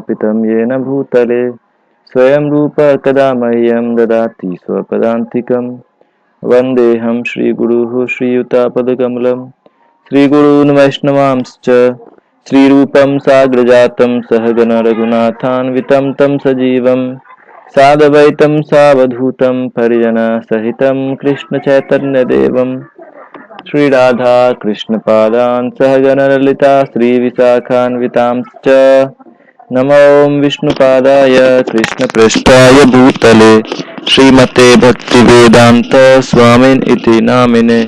स्थापितं येन भूतले स्वयं रूप कदा मह्यं ददाति स्वपदान्तिकं। वन्देऽहं श्रीगुरुः श्रीयुतापदकमलं श्रीगुरून् वैष्णवांश्च श्रीरूपं साग्रजातं सहगण रघुनाथान्वितं तं सजीवं साद्वैतं सावधूतं परिजनसहितं कृष्णचैतन्यदेवं श्रीराधा कृष्णपादान् सहगण ललिता श्रीविशाखान्वितांश्च। नमो विष्णुपादाय कृष्णप्रेष्ठाय भूतले श्रीमते भक्तिवेदांत स्वामिन् इति नामिने।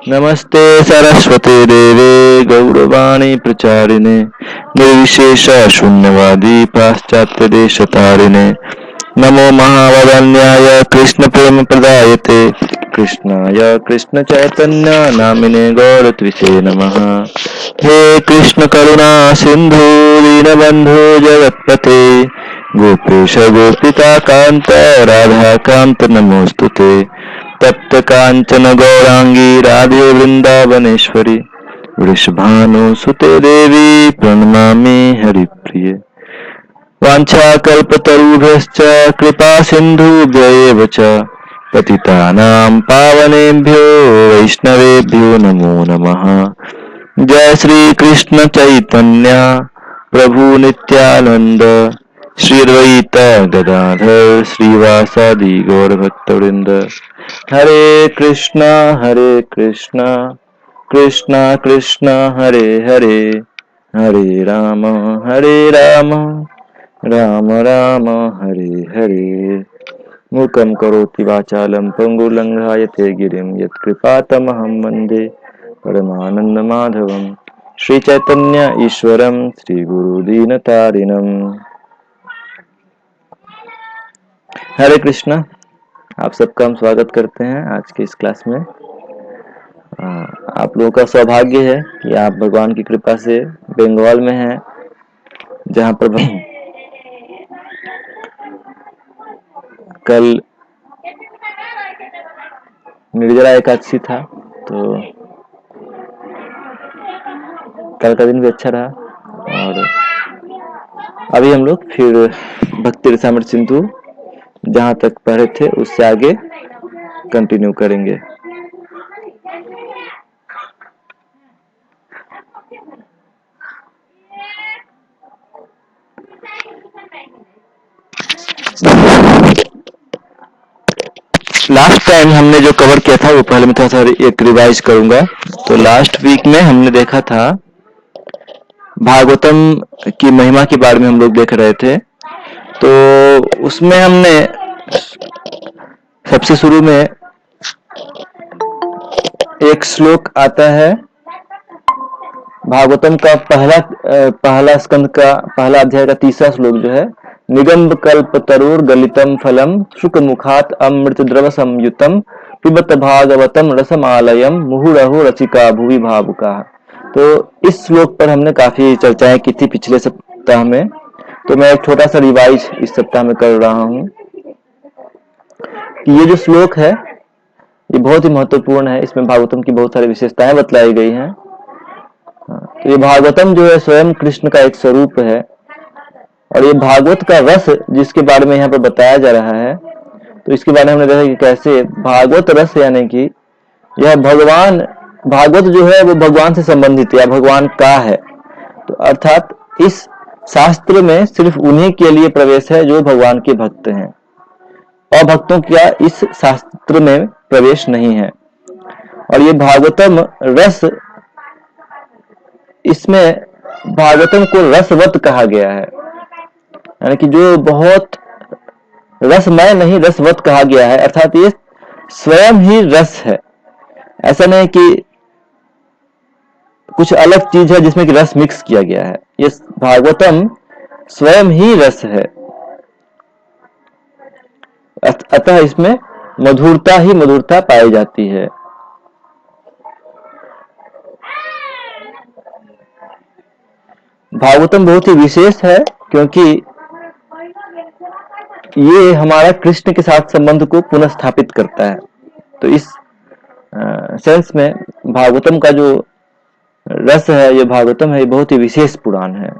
नमस्ते सरस्वती देवे गौरवाणी प्रचारिणे निर्विशेष शून्यवादी पाश्चात्य देशतारिणे। नमो महावदन्याय कृष्ण प्रेम प्रदायते कृष्णाय कृष्ण चैतन्य नामिने गौरत्विषे नमः। हे कृष्ण करुणा सिंधु दीनबंधु जगत्पते गोपेश गोपिका कांत राधा कांत नमोस्तुते। तप्त कांचन गौरांगी राधे वृंदावनेश्वरी वृषभानुसुते देवी प्रणमामि हरिप्रिये। वाञ्छाकल्पतरुभ्यश्च कृपा सिन्धुभ्य एव च पतितानां पावनेभ्यो वैष्णवेभ्यो नमो नमः। जय श्री कृष्ण चैतन्य प्रभु नित्यानंद श्री अद्वैत गदाधर श्रीवासादि गौर भक्तवृंद। हरे कृष्णा कृष्णा कृष्णा हरे हरे हरे राम राम राम हरे हरे। मूकं करोति वाचालं पंगुलंघायते गिरिं यत्कृपातमहं वन्दे परमानन्दमाधवं। श्री चैतन्य ईश्वरं श्री गुरु दीनतारिणम्। हरे कृष्णा। आप सबका हम स्वागत करते हैं आज के इस क्लास में। आप लोगों का सौभाग्य है कि आप भगवान की कृपा से बंगाल में हैं, जहाँ पर कल निर्जला एकादशी था, तो कल का दिन भी अच्छा रहा। और अभी हम लोग फिर भक्ति रसामृत सिंधु जहाँ तक पढ़े थे उससे आगे कंटिन्यू करेंगे। लास्ट टाइम हमने जो कवर किया था वो पहले मैं थोड़ा सा एक रिवाइज करूंगा। तो लास्ट वीक में हमने देखा था भागवतम की महिमा के बारे में हम लोग देख रहे थे। तो उसमें हमने सबसे शुरू में एक श्लोक आता है भागवतम का पहला स्कंद का पहला अध्याय का तीसरा श्लोक जो है, निगंब कल्प तरुर गलितम फलम शुक मुखात अमृत द्रव संयुतम पिबत भागवतम रसमालयम मुहुरहु रसिका भुवि भावुका। तो इस श्लोक पर हमने काफी चर्चाएं की थी पिछले सप्ताह में, तो मैं एक छोटा सा रिवाइज इस सप्ताह में कर रहा हूँ कि ये जो श्लोक है ये बहुत ही महत्वपूर्ण है। इसमें भागवतम की बहुत सारी विशेषताएं बतलाई गई हैं। ये भागवतम जो है स्वयं कृष्ण का एक स्वरूप है, और ये भागवत का रस जिसके बारे में यहाँ पर बताया जा रहा है, तो इसके बारे में हमने देखा कि कैसे भागवत रस यानी कि यह भगवान, भागवत जो है वो भगवान से संबंधित या भगवान का है। तो अर्थात इस शास्त्र में सिर्फ उन्हीं के लिए प्रवेश है जो भगवान के भक्त हैं, और भक्तों का इस शास्त्र में प्रवेश नहीं है। और ये भागवतम रस, इसमें भागवतम को रसवत कहा गया है, यानी कि जो बहुत रसमय नहीं रसवत कहा गया है, अर्थात ये स्वयं ही रस है। ऐसा नहीं कि कुछ अलग चीज है जिसमें कि रस मिक्स किया गया है। ये भागवतम स्वयं ही रस है, अतः इसमें मधुरता ही मधुरता पाई जाती है। भागवतम बहुत ही विशेष है क्योंकि ये हमारा कृष्ण के साथ संबंध को पुनः स्थापित करता है। तो इस सेंस में भागवतम का जो रस है, ये भागवतम है, ये बहुत ही विशेष पुराण है।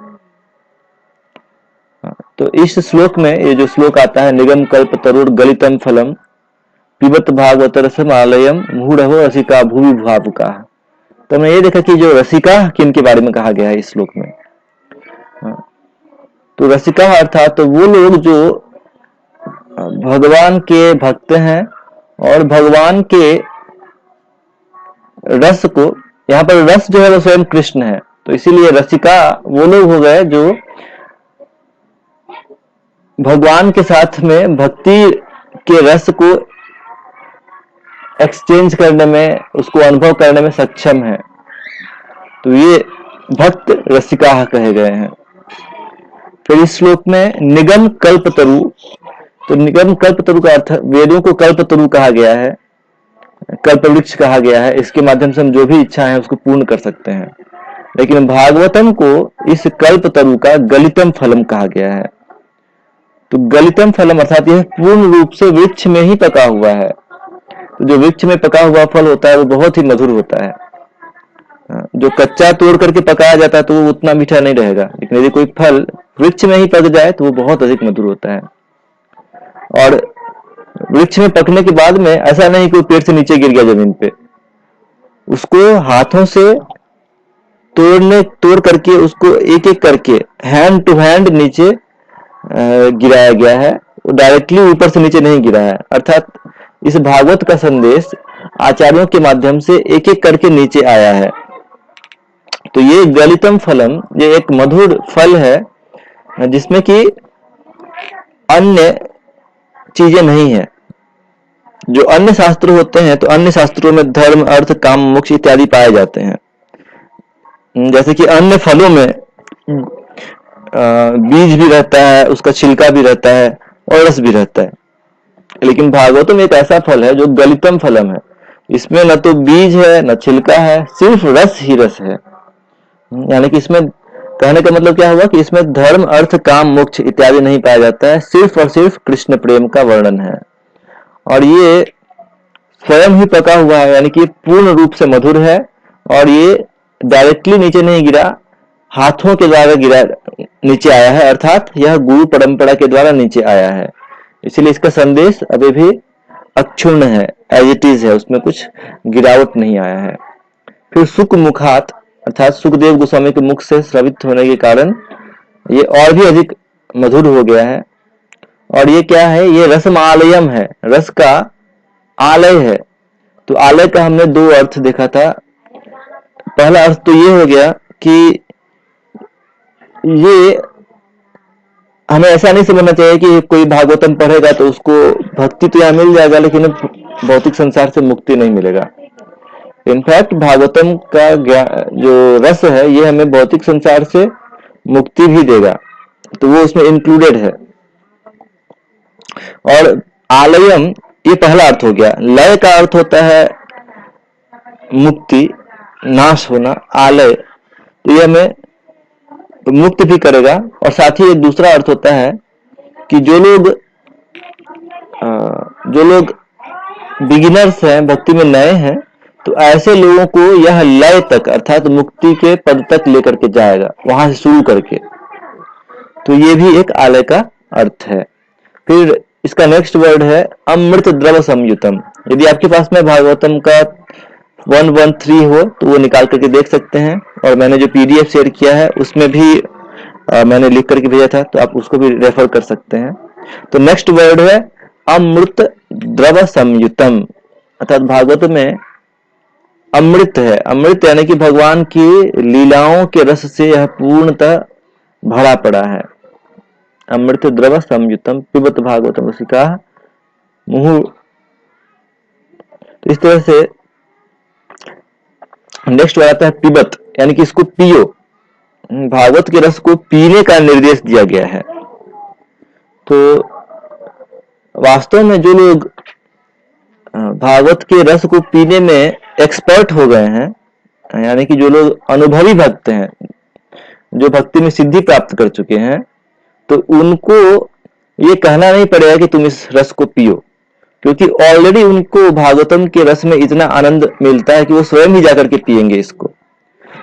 तो इस श्लोक में ये जो श्लोक आता है, निगम कल्प तरुण गलितम फलम पिबत भागवत रसम आलयम मूढ़ रसिका भूवि भावुका। तो हमने ये देखा कि जो रसिका किन के बारे में कहा गया है इस श्लोक में। तो रसिका अर्थात तो वो लोग जो भगवान के भक्त हैं और भगवान के रस को, यहाँ पर रस जो है वो स्वयं कृष्ण है, तो इसीलिए रसिका वो लोग हो गए जो भगवान के साथ में भक्ति के रस को एक्सचेंज करने में, उसको अनुभव करने में सक्षम है। तो ये भक्त रसिका कहे गए हैं। फिर इस श्लोक में निगम कल्पतरु, तो निगम कल्पतरु का अर्थ, वेदों को कल्पतरु कहा गया है, कल्पवृक्ष कहा गया है, इसके माध्यम से हम जो भी इच्छा है उसको पूर्ण कर सकते हैं। लेकिन भागवतम को इस कल्पतरु का गलितम फलम कहा गया है। तो गलितम फलम अर्थात यह पूर्ण रूप से वृक्ष में ही पका हुआ है। तो जो वृक्ष में पका हुआ फल होता है वो बहुत ही मधुर होता है। जो कच्चा तोड़ करके पकाया जाता है तो वो उतना मीठा नहीं रहेगा, लेकिन यदि कोई फल वृक्ष में ही पक जाए तो वो बहुत अधिक मधुर होता है। और वृक्ष में पकने के बाद में ऐसा नहीं कि वो पेड़ से नीचे गिर गया जमीन पे, उसको हाथों से तोड़ करके उसको एक एक करके हैंड टू हैंड नीचे गिराया गया है, वो डायरेक्टली ऊपर से नीचे नहीं गिरा है। अर्थात इस भागवत का संदेश आचार्यों के माध्यम से एक एक करके नीचे आया है। तो ये गलितम फलम, ये एक मधुर फल है जिसमें कि अन्य चीजें नहीं है। जो अन्य शास्त्र होते हैं तो अन्य शास्त्रों में धर्म अर्थ काम मोक्ष इत्यादि पाए जाते हैं। जैसे कि अन्य फलों में बीज भी रहता है, उसका छिलका भी रहता है और रस भी रहता है। लेकिन भागवतम एक ऐसा फल है जो गलितम फलम है, इसमें न तो बीज है न छिलका है, सिर्फ रस ही रस है। यानी कि इसमें कहने का मतलब क्या हुआ कि इसमें धर्म अर्थ काम मोक्ष इत्यादि नहीं पाया जाता है, सिर्फ और सिर्फ कृष्ण प्रेम का वर्णन है। और ये स्वयं ही पका हुआ है, यानी कि पूर्ण रूप से मधुर है और ये डायरेक्टली नीचे नहीं गिरा, हाथों के द्वारा गिरा नीचे आया है, अर्थात यह गुरु परंपरा के द्वारा नीचे आया है। इसलिए इसका संदेश अभी भी अक्षुण्ण है, एज इट इज है, उसमें कुछ गिरावट नहीं आया है। फिर सुख मुखात अर्थात सुखदेव गोस्वामी के मुख से श्रवित होने के कारण ये और भी अधिक मधुर हो गया है। और ये क्या है, ये रसमालयम है, रस का आलय है। तो आलय का हमने दो अर्थ देखा था। पहला अर्थ तो ये हो गया कि ये हमें ऐसा नहीं समझना चाहिए कि कोई भागवतम पढ़ेगा तो उसको भक्ति तो यहाँ मिल जाएगा लेकिन भौतिक संसार से मुक्ति नहीं मिलेगा। इनफैक्ट भागवतम का जो रस है ये हमें भौतिक संसार से मुक्ति भी देगा, तो वो उसमें इंक्लूडेड है। और आलयम ये पहला अर्थ हो गया। लय का अर्थ होता है मुक्ति, नाश होना। आलय तो ये हमें मुक्त भी करेगा। और साथ ही एक दूसरा अर्थ होता है कि जो लोग बिगिनर्स हैं, भक्ति में नए हैं, तो ऐसे लोगों को यह लय तक अर्थात मुक्ति के पद तक लेकर के जाएगा, वहां से शुरू करके। तो ये भी एक आलय का अर्थ है। फिर इसका नेक्स्ट वर्ड है अमृत द्रव संयुतम। यदि आपके पास में भागवतम का 113 हो तो वो निकाल करके देख सकते हैं, और मैंने जो पीडीएफ शेयर किया है उसमें भी मैंने लिख करके भेजा था, तो आप उसको भी रेफर कर सकते हैं। तो नेक्स्ट वर्ड है अमृत द्रव संयुतम, अर्थात भागवत में अमृत है। अमृत यानी कि भगवान की लीलाओं के रस से यह पूर्णतः भरा पड़ा है। अमृत द्रव संयुतम पिबत भागवतम रसिका मुहु। तो इस तरह से नेक्स्ट वर्ड आता है पिबत, यानी कि इसको पियो। भागवत के रस को पीने का निर्देश दिया गया है। तो वास्तव में जो लोग भागवत के रस को पीने में एक्सपर्ट हो गए हैं, यानी कि जो लोग अनुभवी भक्त हैं, जो भक्ति में सिद्धि प्राप्त कर चुके हैं, तो उनको ये कहना नहीं पड़ेगा कि तुम इस रस को पियो, क्योंकि ऑलरेडी उनको भागवतम के रस में इतना आनंद मिलता है कि वो स्वयं ही जाकर के पिएंगे इसको।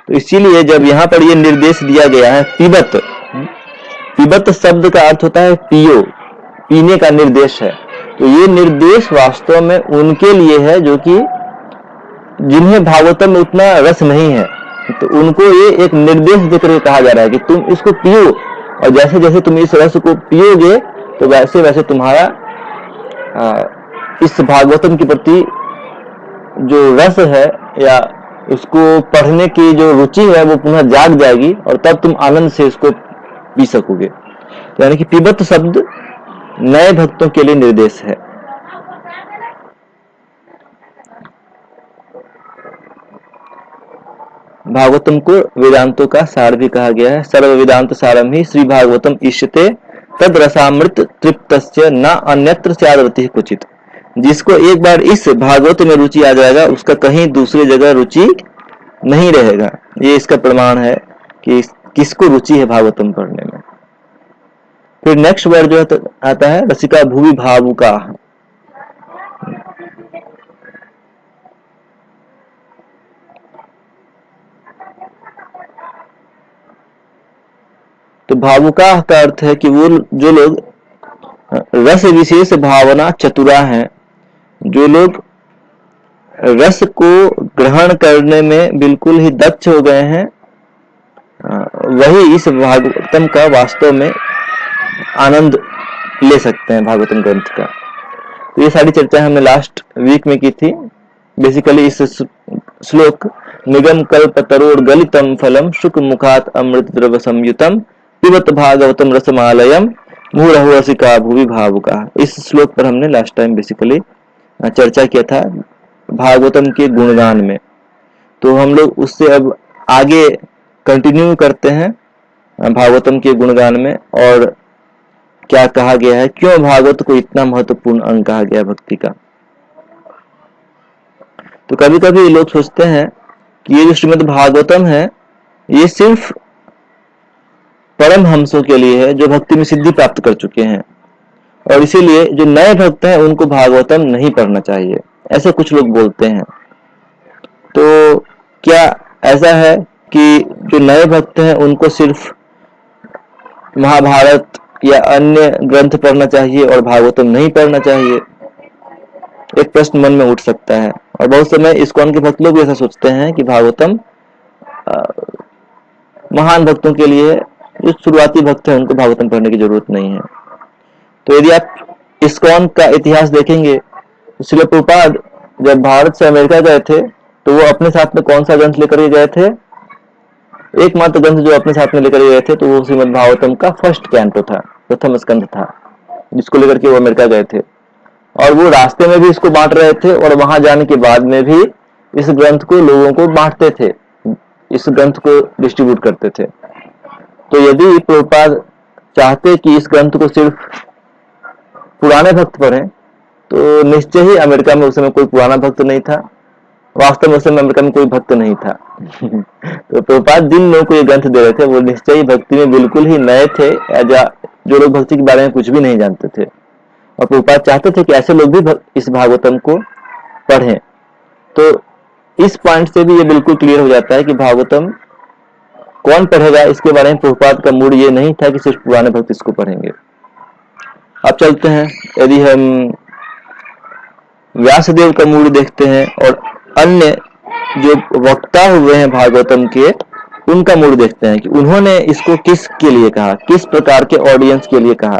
तो इसीलिए जब यहाँ पर ये निर्देश दिया गया है पिबत, पिबत शब्द का अर्थ होता है पियो, पीने का निर्देश है। तो ये निर्देश वास्तव में उनके लिए है जो कि जिन्हें भागवतम में उतना रस नहीं है, तो उनको ये एक निर्देश देकर कहा जा रहा है कि तुम इसको पियो, और जैसे जैसे तुम इस रस को पियोगे तो वैसे वैसे तुम्हारा इस भागवतम के प्रति जो रस है या उसको पढ़ने की जो रुचि है वो पुनः जाग जाएगी, और तब तुम आनंद से इसको पी सकोगे। यानी कि पिबत शब्द नए भक्तों के लिए निर्देश है। भागवतम को वेदांतों का सार भी कहा गया है। सर्व वेदांत सारम ही श्री भागवतम इष्यते तद रसामृत तृप्तस्य न अन्यत्र स्यादरति क्वचित। जिसको एक बार इस भागवत में रुचि आ जाएगा उसका कहीं दूसरी जगह रुचि नहीं रहेगा। ये इसका प्रमाण है कि किसको रुचि है भागवतम पढ़ने में। फिर नेक्स्ट वर्ड जो आता है रसिका भूवि भावुका। तो भावुका का अर्थ है कि वो जो लोग रस विशेष भावना चतुरा हैं, जो लोग रस को ग्रहण करने में बिल्कुल ही दक्ष हो गए हैं, वही इस भागवतम का वास्तव में आनंद ले सकते हैं भागवतम ग्रंथ का। तो ये सारी चर्चा हमने लास्ट वीक में की थी। बेसिकली इस श्लोक निगम कल्प तरोड़ गलितम फलम शुक मुखात अमृत द्रव संयुतम पिबत भागवतम रसमालयम मूढ़ रसिका भूवि भावुका। इस श्लोक पर हमने लास्ट टाइम बेसिकली चर्चा किया था भागवतम के गुणगान में। तो हम लोग उससे अब आगे कंटिन्यू करते हैं भागवतम के गुणगान में, और क्या कहा गया है, क्यों भागवत को इतना महत्वपूर्ण अंग कहा गया भक्ति का। तो कभी कभी लोग सोचते हैं कि ये जो श्रीमद् भागवतम है ये सिर्फ परमहंसों के लिए है जो भक्ति में सिद्धि प्राप्त कर चुके हैं, और इसीलिए जो नए भक्त हैं उनको भागवतम नहीं पढ़ना चाहिए, ऐसे कुछ लोग बोलते हैं। तो क्या ऐसा है कि जो नए भक्त हैं उनको सिर्फ महाभारत या अन्य ग्रंथ पढ़ना चाहिए और भागवतम नहीं पढ़ना चाहिए? एक प्रश्न मन में उठ सकता है। और बहुत समय इस्कॉन के भक्त लोग ऐसा सोचते हैं कि भागवतम महान भक्तों के लिए है, जो शुरुआती भक्त हैं उनको भागवतम पढ़ने की जरूरत नहीं है। तो यदि आप इस्कॉन का इतिहास देखेंगे, श्रील प्रभुपाद जब भारत से अमेरिका गए थे तो वो अपने साथ में कौन सा ग्रंथ लेकर के गए थे? एकमात्र ग्रंथ जो अपने साथ में लेकर गए थे तो वो श्रीमद् भागवतम का फर्स्ट कैंटो था, प्रथम स्कंध था, जिसको लेकर के वो अमेरिका गए थे। और वो रास्ते में भी इसको बांट रहे थे, और वहां जाने के बाद में भी इस ग्रंथ को लोगों को बांटते थे, इस ग्रंथ को डिस्ट्रीब्यूट करते थे। तो यदि प्रभुपाद चाहते कि इस ग्रंथ को सिर्फ पुराने भक्त पढ़ें, तो निश्चय ही अमेरिका में उस समय कोई पुराना भक्त नहीं था, वास्तव में उस समय अमेरिका में कोई भक्त नहीं था। तो प्रभुपाद जिन लोगों को ये ग्रंथ दे रहे थे वो निश्चय ही भक्ति में बिल्कुल ही नए थे, जो लोग भक्ति के बारे में कुछ भी नहीं जानते थे, और प्रभुपाद चाहते थे कि ऐसे लोग भी इस भागवतम को पढ़ें। तो इस पॉइंट से भी ये बिल्कुल क्लियर हो जाता है कि भागवतम कौन पढ़ेगा, इसके बारे में प्रभुपाद का मूड ये नहीं था कि सिर्फ पुराने भक्त इसको पढ़ेंगे। अब चलते हैं, यदि हम व्यासदेव का मूड देखते हैं और अन्य जो वक्ता हुए हैं भागवतम के उनका मूड देखते हैं कि उन्होंने इसको किस के लिए कहा, किस प्रकार के ऑडियंस के लिए कहा।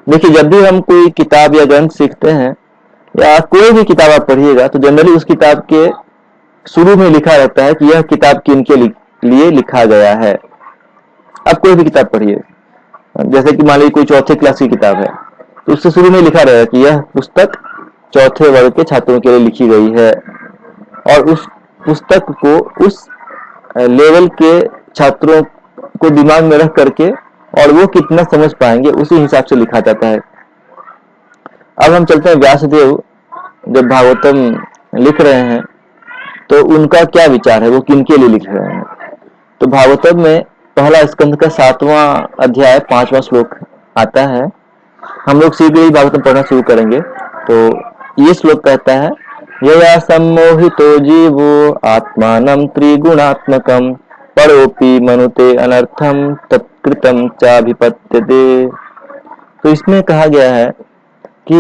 देखिए, जब भी हम कोई किताब या ग्रंथ सीखते हैं या कोई भी किताब आप पढ़िएगा तो जनरली उस किताब के शुरू में लिखा रहता है कि यह किताब किनके लिए लिखा गया है। अब कोई भी किताब पढ़िए, जैसे कि मान लीजिए कोई चौथे क्लास की किताब है तो उससे शुरू में लिखा रहेगा कि यह पुस्तक चौथे वर्ग के छात्रों के लिए लिखी गई है, और उस पुस्तक को उस लेवल के छात्रों को दिमाग में रख करके और वो कितना समझ पाएंगे उसी हिसाब से लिखा जाता है। अब हम चलते हैं व्यासदेव जब भागवतम लिख रहे हैं तो उनका क्या विचार है, वो किनके लिए लिख रहे हैं। तो भागवतम में पहला स्कंद का 7वां अध्याय 5वां श्लोक आता है। हम लोग शीघ्र ही भागवतम पढ़ना शुरू करेंगे। तो ये श्लोक कहता है, यया सम्मोहितो जीवो आत्मानं त्रिगुणात्मकं परोपि मनुते अनर्थम तत्कृतं चाभिपत्यते। तो इसमें कहा गया है कि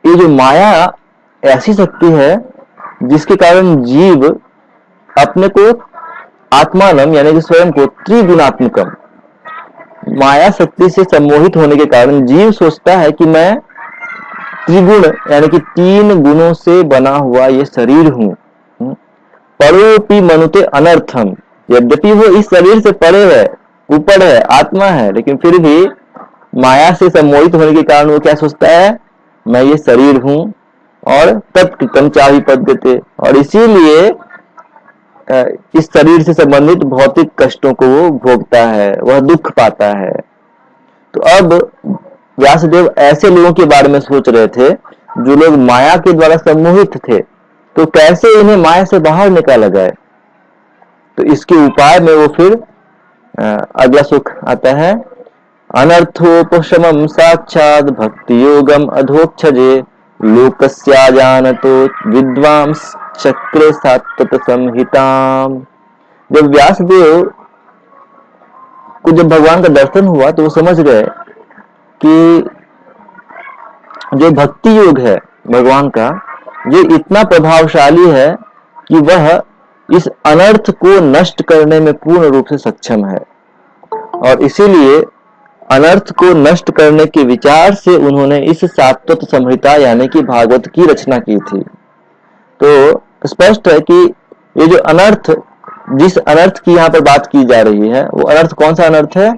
ये जो माया ऐसी शक्ति है जिसके कारण जीव अपने को आत्मानम यानी कि स्वयं को त्रिगुणात्मकम, माया शक्ति से सम्मोहित होने के कारण जीव सोचता है कि मैं त्रिगुण यानी कि 3 गुणों से बना हुआ ये शरीर हूँ। परोपि मनुते अनर्थम, यद्यपि वो इस शरीर से परे है, ऊपर है, आत्मा है, लेकिन फिर भी माया से सम्मोहित होने के कारण वो क्या सोचता है, मैं ये शरीर हूँ। और तत्कृतं चाभिपद्यते, और इसीलिए इस शरीर से संबंधित भौतिक कष्टों को वो भोगता है, वह दुख पाता है। तो अब व्यासदेव ऐसे लोगों के बारे में सोच रहे थे जो लोग माया के द्वारा सम्मोहित थे, तो कैसे इन्हें माया से बाहर निकाला जाए। तो इसके उपाय में वो फिर अगला सुख आता है, अनर्थोपशमं साक्षात् भक्ति योगम अधोक्षजे लोकस्याजानतो विद्वांस चक्रे सात्वत संहिताम। जब व्यासदेव को जब भगवान का दर्शन हुआ तो वो समझ गए कि जो भक्ति योग है भगवान का, ये इतना प्रभावशाली है कि वह इस अनर्थ को नष्ट करने में पूर्ण रूप से सक्षम है। और इसीलिए अनर्थ को नष्ट करने के विचार से उन्होंने इस सात्वत संहिता यानी कि भागवत की रचना की थी। तो स्पष्ट है कि ये जो अनर्थ, जिस अनर्थ की यहाँ पर बात की जा रही है, वो अनर्थ कौन सा अनर्थ है,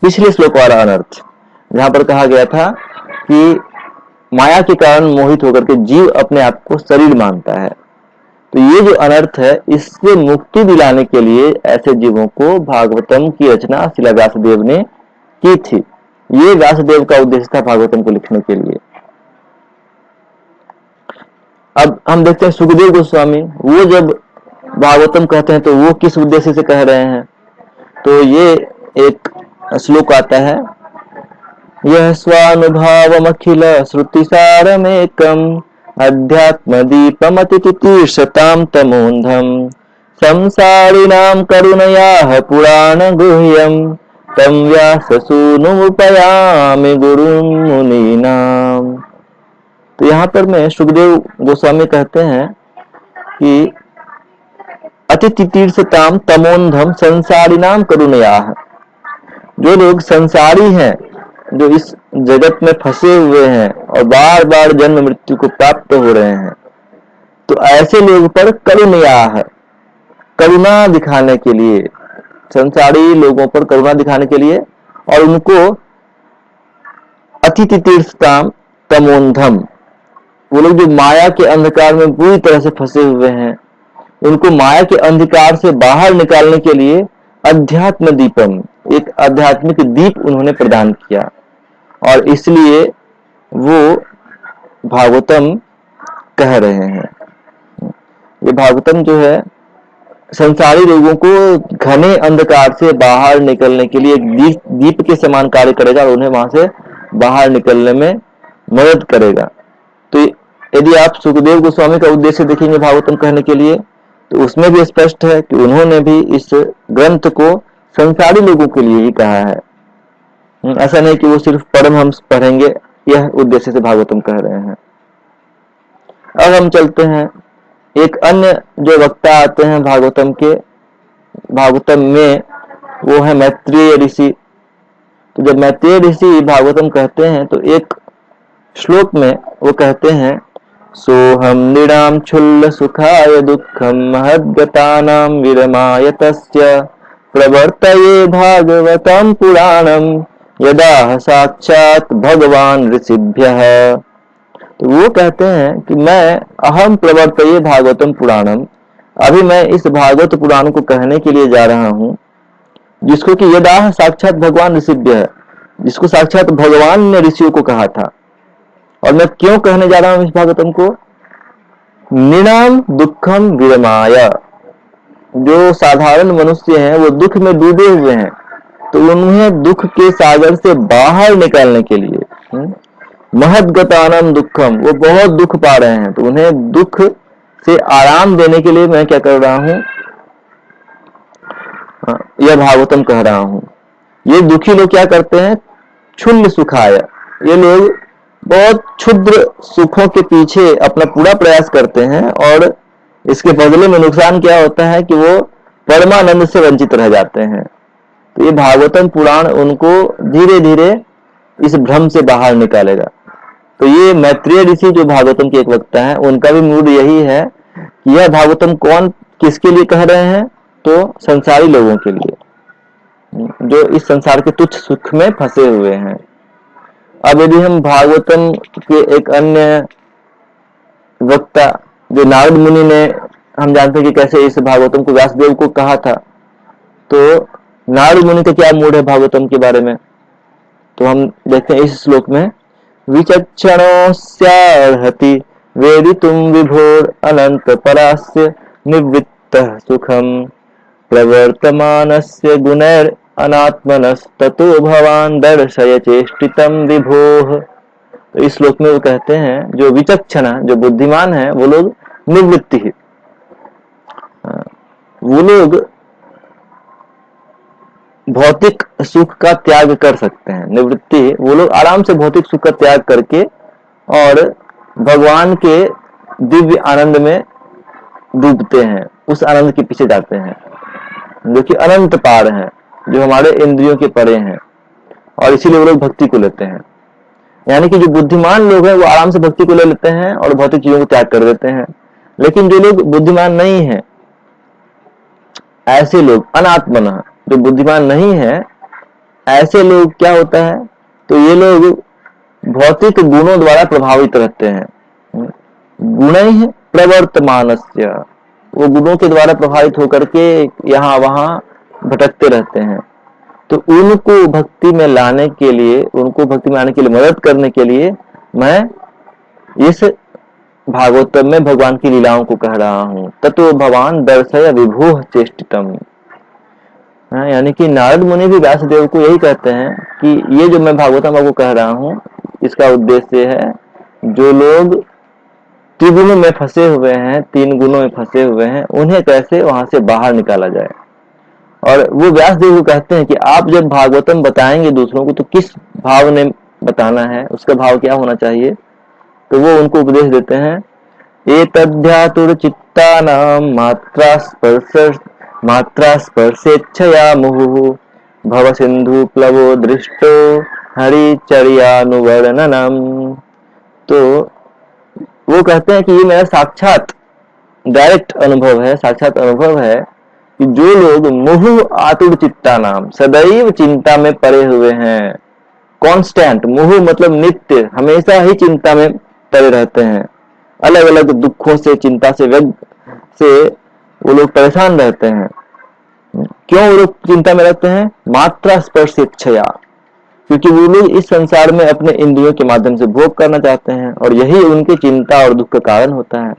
पिछले श्लोक वाला अनर्थ, जहां पर कहा गया था कि माया के कारण मोहित होकर के जीव अपने आप को शरीर मानता है। तो ये जो अनर्थ है, इससे मुक्ति दिलाने के लिए ऐसे जीवों को भागवतम की रचना श्रील व्यासदेव ने की थी। ये व्यासदेव का उद्देश्य था भागवतम को लिखने के लिए। अब हम देखते हैं सुखदेव गोस्वामी, वो जब भागवतम कहते हैं तो वो किस उद्देश्य से कह रहे हैं। तो ये एक श्लोक आता है, यह स्वानुभावमखिल श्रुतिसारमेकम अध्यात्मदीपमतितीर्षतां तमोन्धम संसारिणां करुणयाः पुराण गुह्यम तम व्याससूनुमुपयामि गुरुं मुनीनां। तो यहाँ पर में सुखदेव गोस्वामी कहते हैं कि अतितीर्षतां तमोन्धम संसारिणां करुणयाः, जो लोग संसारी हैं, जो इस जगत में फंसे हुए हैं और बार बार जन्म मृत्यु को प्राप्त हो रहे हैं, तो ऐसे लोग पर करुणयाः, करुणा दिखाने के लिए, संसारी लोगों पर करुणा दिखाने के लिए, और उनको अतितीर्षतां तमोन्धम, वो लोग जो माया के अंधकार में पूरी तरह से फंसे हुए हैं, उनको माया के अंधकार से बाहर निकालने के लिए अध्यात्म दीपम, एक आध्यात्मिक दीप उन्होंने प्रदान किया। और इसलिए वो भागवतम कह रहे हैं। ये भागवतम जो है संसारी लोगों को घने अंधकार से बाहर निकलने के लिए एक दीप के समान कार्य करेगा और उन्हें वहां से बाहर निकलने में मदद करेगा। तो यदि आप सुखदेव गोस्वामी का उद्देश्य देखेंगे भागवतम कहने के लिए, तो उसमें भी स्पष्ट है कि उन्होंने भी इस ग्रंथ को संसारी लोगों के लिए ही कहा है। ऐसा नहीं कि वो सिर्फ परमहंस पढ़ेंगे, यह उद्देश्य से भागवतम कह रहे हैं। अब हम चलते हैं, एक अन्य जो वक्ता आते हैं भागवतम के, भागवतम में, वो है मैत्रेय ऋषि। तो जब मैत्रेय ऋषि भागवतम कहते हैं तो एक श्लोक में वो कहते हैं, सोहम नृणाम क्षुल्ल सुखाय दुःखम महद्गतानां विरमाय तस्य प्रवर्तये भागवतम पुराणम यदा साक्षात् भगवान ऋषिभ्यः। तो वो कहते हैं कि मैं अहम प्रवर्तये भागवतम पुराणम, अभी मैं इस भागवत पुराण को कहने के लिए जा रहा हूँ, जिसको कि यदा साक्षात भगवान ऋषिभ्य है, जिसको साक्षात भगवान ने ऋषियों को कहा था। और मैं क्यों कहने जा रहा हूँ इस भागवतम को, नृणाम दुखम विरमाय, जो साधारण मनुष्य हैं वो दुख में डूबे हुए हैं, तो उन्हें दुख के सागर से बाहर निकालने के लिए, महद्गतानां दुखम, वो बहुत दुख पा रहे हैं, तो उन्हें दुख से आराम देने के लिए मैं क्या कर रहा हूँ, यह भागवतम कह रहा हूं। ये दुखी लोग क्या करते हैं, क्षुल्ल सुखाय, ये लोग बहुत क्षुद्र सुखों के पीछे अपना पूरा प्रयास करते हैं और इसके बदले में नुकसान क्या होता है कि वो परमानंद से वंचित रह जाते हैं। तो ये भागवतम पुराण उनको धीरे धीरे इस भ्रम से बाहर निकालेगा। तो ये मैत्रेय ऋषि जो भागवतम के एक वक्ता है, उनका भी मूड यही है कि यह भागवतम कौन किसके लिए कह रहे हैं, तो संसारी लोगों के लिए जो इस संसार के तुच्छ सुख में फंसे हुए हैं। अब यदि हम भागवतम के एक अन्य वक्ता जो नारद मुनि ने, हम जानते हैं कि कैसे इस भागवतम को व्यासदेव को कहा था, तो नारद मुनि का क्या मूड है भागवतम के बारे में, तो हम देखते हैं इस श्लोक में, विचक्षणोऽस्यार्हति वेदितुं विभोर अनंत परास्य निवृत्तः सुखम प्रवर्तमानस्य गुणैर अनात्मनस्ततो भवान दर्शय चेष्टितम विभोः। तो इस श्लोक में वो कहते हैं जो विचक्षण, जो बुद्धिमान है, वो लोग निवृत्ति है, वो लोग भौतिक सुख का त्याग कर सकते हैं। निवृत्ति, वो लोग आराम से भौतिक सुख का त्याग करके और भगवान के दिव्य आनंद में डूबते हैं, उस आनंद के पीछे जाते हैं जो कि अनंत पार है, जो हमारे इंद्रियों के परे हैं, और इसीलिए वो लोग भक्ति को लेते हैं। यानी कि जो बुद्धिमान लोग हैं वो आराम से भक्ति को ले लेते हैं और भौतिक चीजों को त्याग कर देते हैं। लेकिन जो लोग बुद्धिमान नहीं है, ऐसे लोग अनात्मन, जो बुद्धिमान नहीं है, ऐसे लोग क्या होता है, तो ये लोग भौतिक गुणों द्वारा प्रभावित रहते हैं। गुणैः प्रवर्तमानस्य, वो गुणों के द्वारा प्रभावित होकर के यहाँ वहां भटकते रहते हैं। तो उनको भक्ति में लाने के लिए, उनको भक्ति में आने के लिए मदद करने के लिए मैं इस भागवतम में भगवान की लीलाओं को कह रहा हूँ। ततो भवान दर्शय विभोः चेष्टितम। यानी कि नारद मुनि भी व्यासदेव को यही कहते हैं कि ये जो मैं भागवतम आपको कह रहा हूँ, इसका उद्देश्य है जो लोग त्रिगुण में फंसे हुए हैं, तीन गुणों में फंसे हुए हैं, उन्हें कैसे वहां से बाहर निकाला जाए। और वो व्यासदेव को कहते हैं कि आप जब भागवतम बताएंगे दूसरों को, तो किस भाव ने बताना है, उसका भाव क्या होना चाहिए। तो वो उनको उपदेश देते हैं, एतद्ध्यातुर चित्तानां मात्रा स्पर्शेच्छया मुहुः भव सिंधु प्लवो दृष्टो हरिचर्यानुवर्णनम। तो वो कहते हैं कि ये मेरा साक्षात डायरेक्ट अनुभव है, साक्षात अनुभव है कि जो लोग मुहुः आतुर चित्ता नाम, सदैव चिंता में पड़े हुए हैं, कांस्टेंट, मुहुः मतलब नित्य, हमेशा ही चिंता में पड़े रहते हैं, अलग अलग दुखों से, चिंता से, व्यग्र से वो लोग परेशान रहते हैं। क्यों वो लोग चिंता में रहते हैं? मात्रा स्पर्श इच्छया, क्योंकि वो लोग इस संसार में अपने इंद्रियों के माध्यम से भोग करना चाहते हैं और यही उनकी चिंता और दुख का कारण होता है।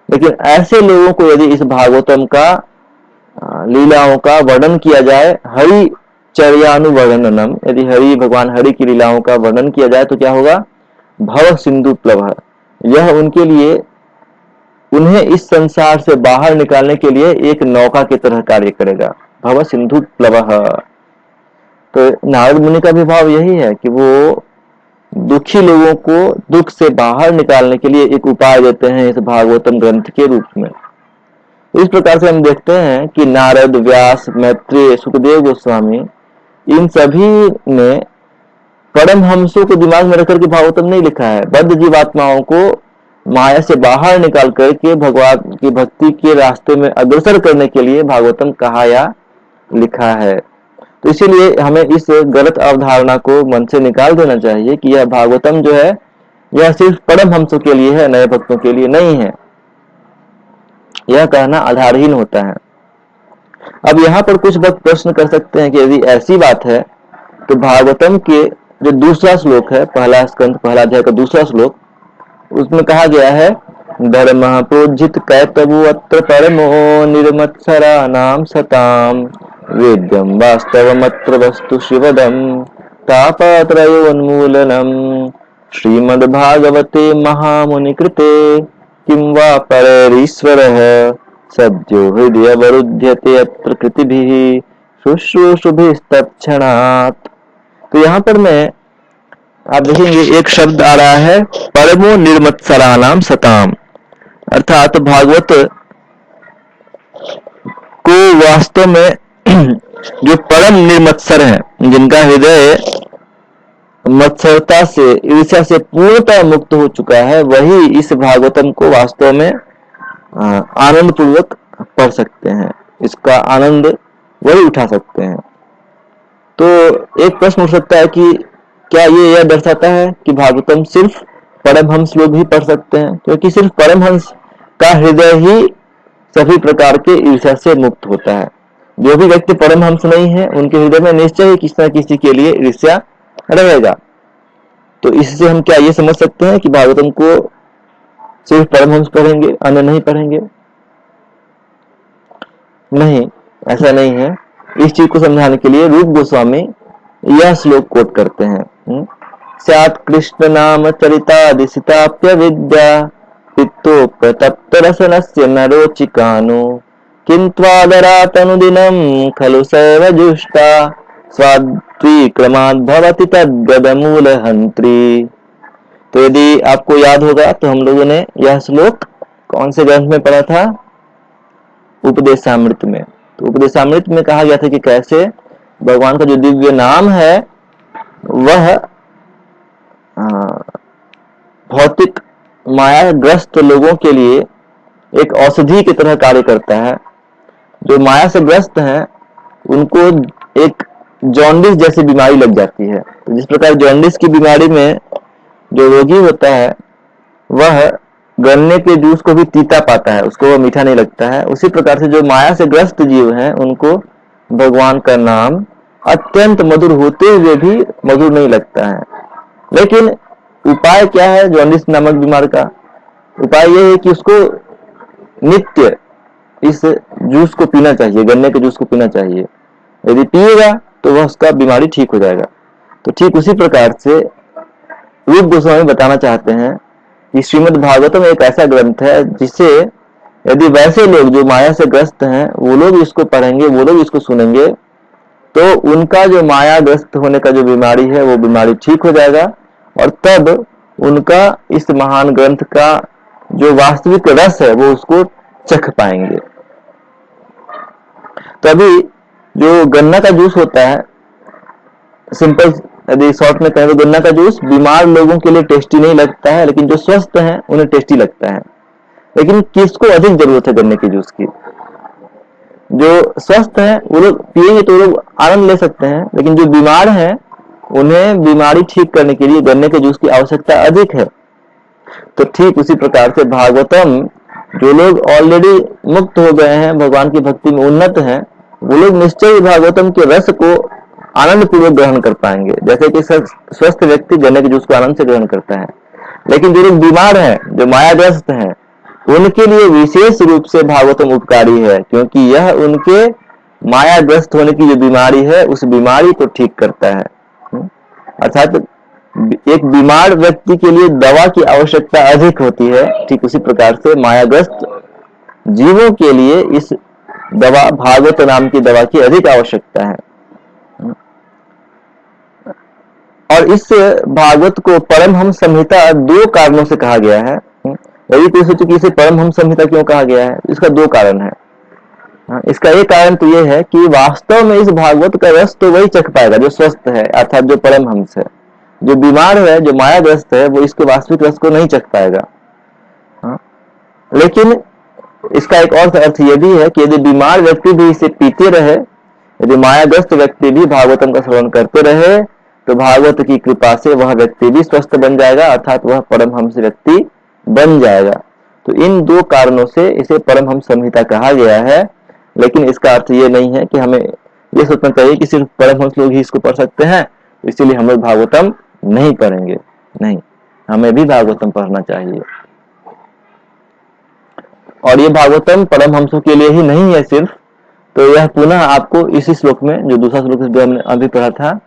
लेकिन ऐसे लोगों को यदि इस भागवतम का लीलाओं का वर्णन किया जाए, हरि चर्यानुवर्णनम, यदि हरि भगवान हरि की लीलाओं का वर्णन किया जाए तो क्या होगा? भव सिंधु प्लव, यह उनके लिए, उन्हें इस संसार से बाहर निकालने के लिए एक नौका की तरह कार्य करेगा। भव सिंधु प्लव। तो नारद मुनि का भी भाव यही है कि वो दुखी लोगों को दुख से बाहर निकालने के लिए एक उपाय देते हैं इस भागवतम ग्रंथ के रूप में। इस प्रकार से हम देखते हैं कि नारद, व्यास, मैत्रेय, सुखदेव गोस्वामी, इन सभी ने परमहंसों को दिमाग में रखकर के भागवतम नहीं लिखा है। बद्ध जीवात्माओं को माया से बाहर निकाल करके भगवान की भक्ति के रास्ते में अग्रसर करने के लिए भागवतम कहा या लिखा है। तो इसीलिए हमें इस गलत अवधारणा को मन से निकाल देना चाहिए कि यह भागवतम जो है यह सिर्फ परमहंसों के लिए है, नए भक्तों के लिए नहीं है। यह कहना आधारहीन होता है। अब यहाँ पर कुछ भक्त प्रश्न कर सकते हैं कि यदि ऐसी बात है तो भागवतम के जो दूसरा श्लोक है, पहला स्कंद पहला अध्याय का दूसरा श्लोक, उसमें कहा गया है, धर्म प्रोज्झित कैतवो अत्र परमो निर्मत्सरा नाम सताम वेद्यम वास्तवमत्र वस्तु शिवदम तापत्रयोन्मूलनम श्रीमद्भागवते महामुनि कृते किं वा परैरीश्वरः सद्यो हृदय अवरुध्यते अत्र कृतिभिः शुश्रूषुभिस्तत्क्षणात्। तो यहाँ पर मैं आप देखेंगे एक शब्द आ रहा है परमो निर्मत्सराणाम सताम, अर्थात भागवत को वास्तव में जो परम निर्मत्सर हैं, जिनका हृदय मत्सरता से ईर्ष्या से पूर्णतः मुक्त हो चुका है, वही इस भागवतम को वास्तव में आनंद पूर्वक पढ़ सकते हैं, इसका आनंद वही उठा सकते हैं। तो एक प्रश्न उठ सकता है कि क्या ये यह दर्शाता है कि भागवतम सिर्फ परमहंस लोग ही पढ़ सकते हैं? क्योंकि सिर्फ परमहंस का हृदय ही सभी प्रकार के ईर्ष्या से मुक्त होता है। जो भी व्यक्ति परमहंस नहीं है, उनके हृदय में निश्चय ही किसी न किसी के लिए ईर्ष्या रहेगा। तो इससे हम क्या ये समझ सकते हैं कि भागवतम को सिर्फ परमहंस पढ़ेंगे, अन्य नहीं पढ़ेंगे? नहीं, ऐसा नहीं है। इस चीज को समझाने के लिए रूप गोस्वामी यह श्लोक कोट करते हैं। स्यात् कृष्ण नाम चरितादिशिताप्य विद्या पित्तो प्रतप्त रसनस्य नरोचिकानो किन्त्वादरातनुदिनं खलु सैव जुष्टा स्वाद्विक्रमाद् भवति तद्गदमूलहन्त्री। तो यदि आपको याद होगा तो हम लोगों ने यह श्लोक कौन से ग्रंथ में पढ़ा था? उपदेशामृत में। तो उपदेशामृत में कहा गया था कि कैसे भगवान का जो दिव्य नाम है वह भौतिक मायाग्रस्त लोगों के लिए एक औषधि की तरह कार्य करता है। जो माया से ग्रस्त हैं उनको एक जॉन्डिस जैसी बीमारी लग जाती है। तो जिस प्रकार जॉन्डिस की बीमारी में जो रोगी होता है वह गन्ने के जूस को भी तीता पाता है, उसको वो मीठा नहीं लगता है, उसी प्रकार से जो माया से ग्रस्त जीव हैं उनको भगवान का नाम अत्यंत मधुर होते हुए भी मधुर नहीं लगता है। लेकिन उपाय क्या है जॉन्डिस नामक बीमार का? उपाय यह है कि उसको नित्य इस जूस को पीना चाहिए, गन्ने के जूस को पीना चाहिए। यदि पिएगा तो वह उसका बीमारी ठीक हो जाएगा। तो ठीक उसी प्रकार से रूप गोस्वामी बताना चाहते हैं कि श्रीमद् भागवतम एक ऐसा ग्रंथ है जिसे यदि वैसे लोग जो माया से ग्रस्त हैं वो लोग इसको पढ़ेंगे, वो लोग इसको सुनेंगे, तो उनका जो माया ग्रस्त होने का जो बीमारी है वो बीमारी ठीक हो जाएगा और तब उनका इस महान ग्रंथ का जो वास्तविक रस है वो उसको चख पाएंगे। तो अभी जो गन्ना का जूस होता है, सिंपल यदि शॉर्ट में कहें तो गन्ना का जूस बीमार लोगों के लिए टेस्टी नहीं लगता है, लेकिन जो स्वस्थ हैं उन्हें टेस्टी लगता है। लेकिन किसको अधिक जरूरत है गन्ने के जूस की? जो स्वस्थ हैं वो लोग पिएंगे तो लोग आनंद ले सकते हैं, लेकिन जो बीमार हैं उन्हें बीमारी ठीक करने के लिए गन्ने के जूस की आवश्यकता अधिक है। तो ठीक उसी प्रकार से भागवतम जो लोग ऑलरेडी मुक्त हो गए हैं, भगवान की भक्ति में उन्नत हैं, वो लोग निश्चय ही भागवतम के रस को आनंद पूर्वक ग्रहण कर पाएंगे, जैसे कि स्वस्थ व्यक्ति गन्ने के जूस को आनंद से ग्रहण करता है। लेकिन जो लोग बीमार हैं, जो मायाग्रस्त हैं, उनके लिए विशेष रूप से भागवतम उपकारी है, क्योंकि यह उनके मायाग्रस्त होने की जो बीमारी है उस बीमारी को ठीक करता है। अर्थात एक बीमार व्यक्ति के लिए दवा की आवश्यकता अधिक होती है, ठीक उसी प्रकार से मायाग्रस्त जीवों के लिए इस दवा भागवत नाम की दवा की अधिक आवश्यकता है। और इस भागवत को परमहंस संहिता दो कारणों से कहा गया है। यदि कोई सोचे कि इसे परमहंस संहिता क्यों कहा गया है, इसका दो कारण है। इसका एक कारण तो यह है कि वास्तव में इस भागवत का रस तो वही चख पाएगा जो स्वस्थ है, अर्थात जो परमहंस है। जो बीमार है, जो मायाग्रस्त है, वो इसके वास्तविक रस को नहीं चख पाएगा। लेकिन इसका एक और अर्थ यह भी है कि यदि बीमार व्यक्ति भी इसे पीते रहे, यदि मायाग्रस्त व्यक्ति भी भागवतम का श्रवण करते रहे, तो भागवत की कृपा से वह व्यक्ति भी स्वस्थ बन जाएगा, अर्थात वह परमहंस व्यक्ति बन जाएगा। तो इन दो कारणों से इसे परमहंस संहिता कहा गया है। लेकिन इसका अर्थ ये नहीं है कि हमें ये सोचना चाहिए कि सिर्फ परमहंस लोग ही इसको पढ़ सकते हैं, इसीलिए हम लोग भागवतम नहीं पढ़ेंगे। नहीं, हमें भी भागवतम पढ़ना चाहिए। और ये भागवतम परमहंसों के लिए ही नहीं है सिर्फ। तो यह पुनः आपको इसी श्लोक में, जो दूसरा श्लोक जो हमने अभी पढ़ा था,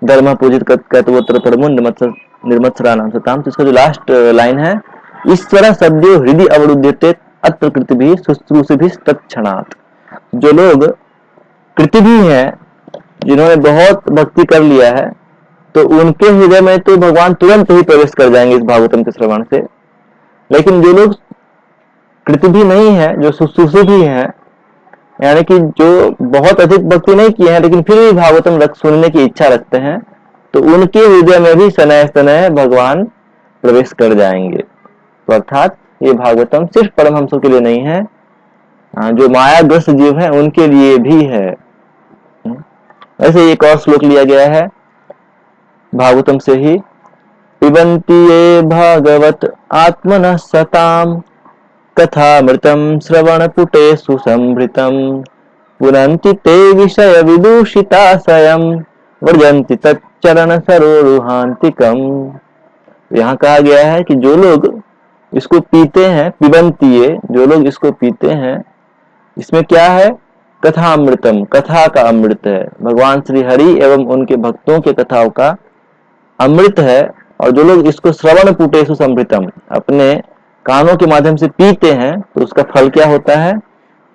धर्म पूजित कर्तव्योत्तर परमो निर्मत्सराणाम सताम, तो इसका जो लास्ट लाइन है, ईश्वर सद्यो हृदय अवरुध्यते अत्र कृतिभिः शुश्रूषिभिः तत्क्षणात्। जो लोग कृतिभी हैं, जिन्होंने बहुत भक्ति कर लिया है, तो उनके हृदय में तो भगवान तुरंत ही प्रवेश कर जाएंगे इस भागवतम के श्रवण से। लेकिन जो लोग कृतिभी नहीं है, जो शुश्रूषी भी हैं, यानी कि जो बहुत अधिक भक्ति नहीं किए हैं लेकिन फिर भी भागवतम सुनने की इच्छा रखते हैं, तो उनके हृदय में भी सनय सनय भगवान प्रवेश कर जाएंगे। तो अर्थात ये भागवतम सिर्फ परमहंसों के लिए नहीं है, जो मायाग्रस्त जीव है उनके लिए भी है। ऐसे एक और श्लोक लिया गया है भागवतम से ही, पिबन्ति ये भागवत आत्मनः सताम कथामृतं श्रवणपुटेषु संभृतं पुनन्ति ते विषय विदूषिताशयम् व्रजन्ति तच्चरण सरोरुहान्तिकम्। यहाँ कहा गया है कि जो लोग इसको पीते हैं, पिबन्ति ये, जो लोग इसको पीते हैं, इसमें क्या है? कथामृतम, कथा का अमृत है। भगवान श्री हरि एवं उनके भक्तों के कथाओं का अमृत है। और जो लोग इसको श्रवण पुटेषु संभृतम, अपने कानों के माध्यम से पीते हैं, तो उसका फल क्या होता है?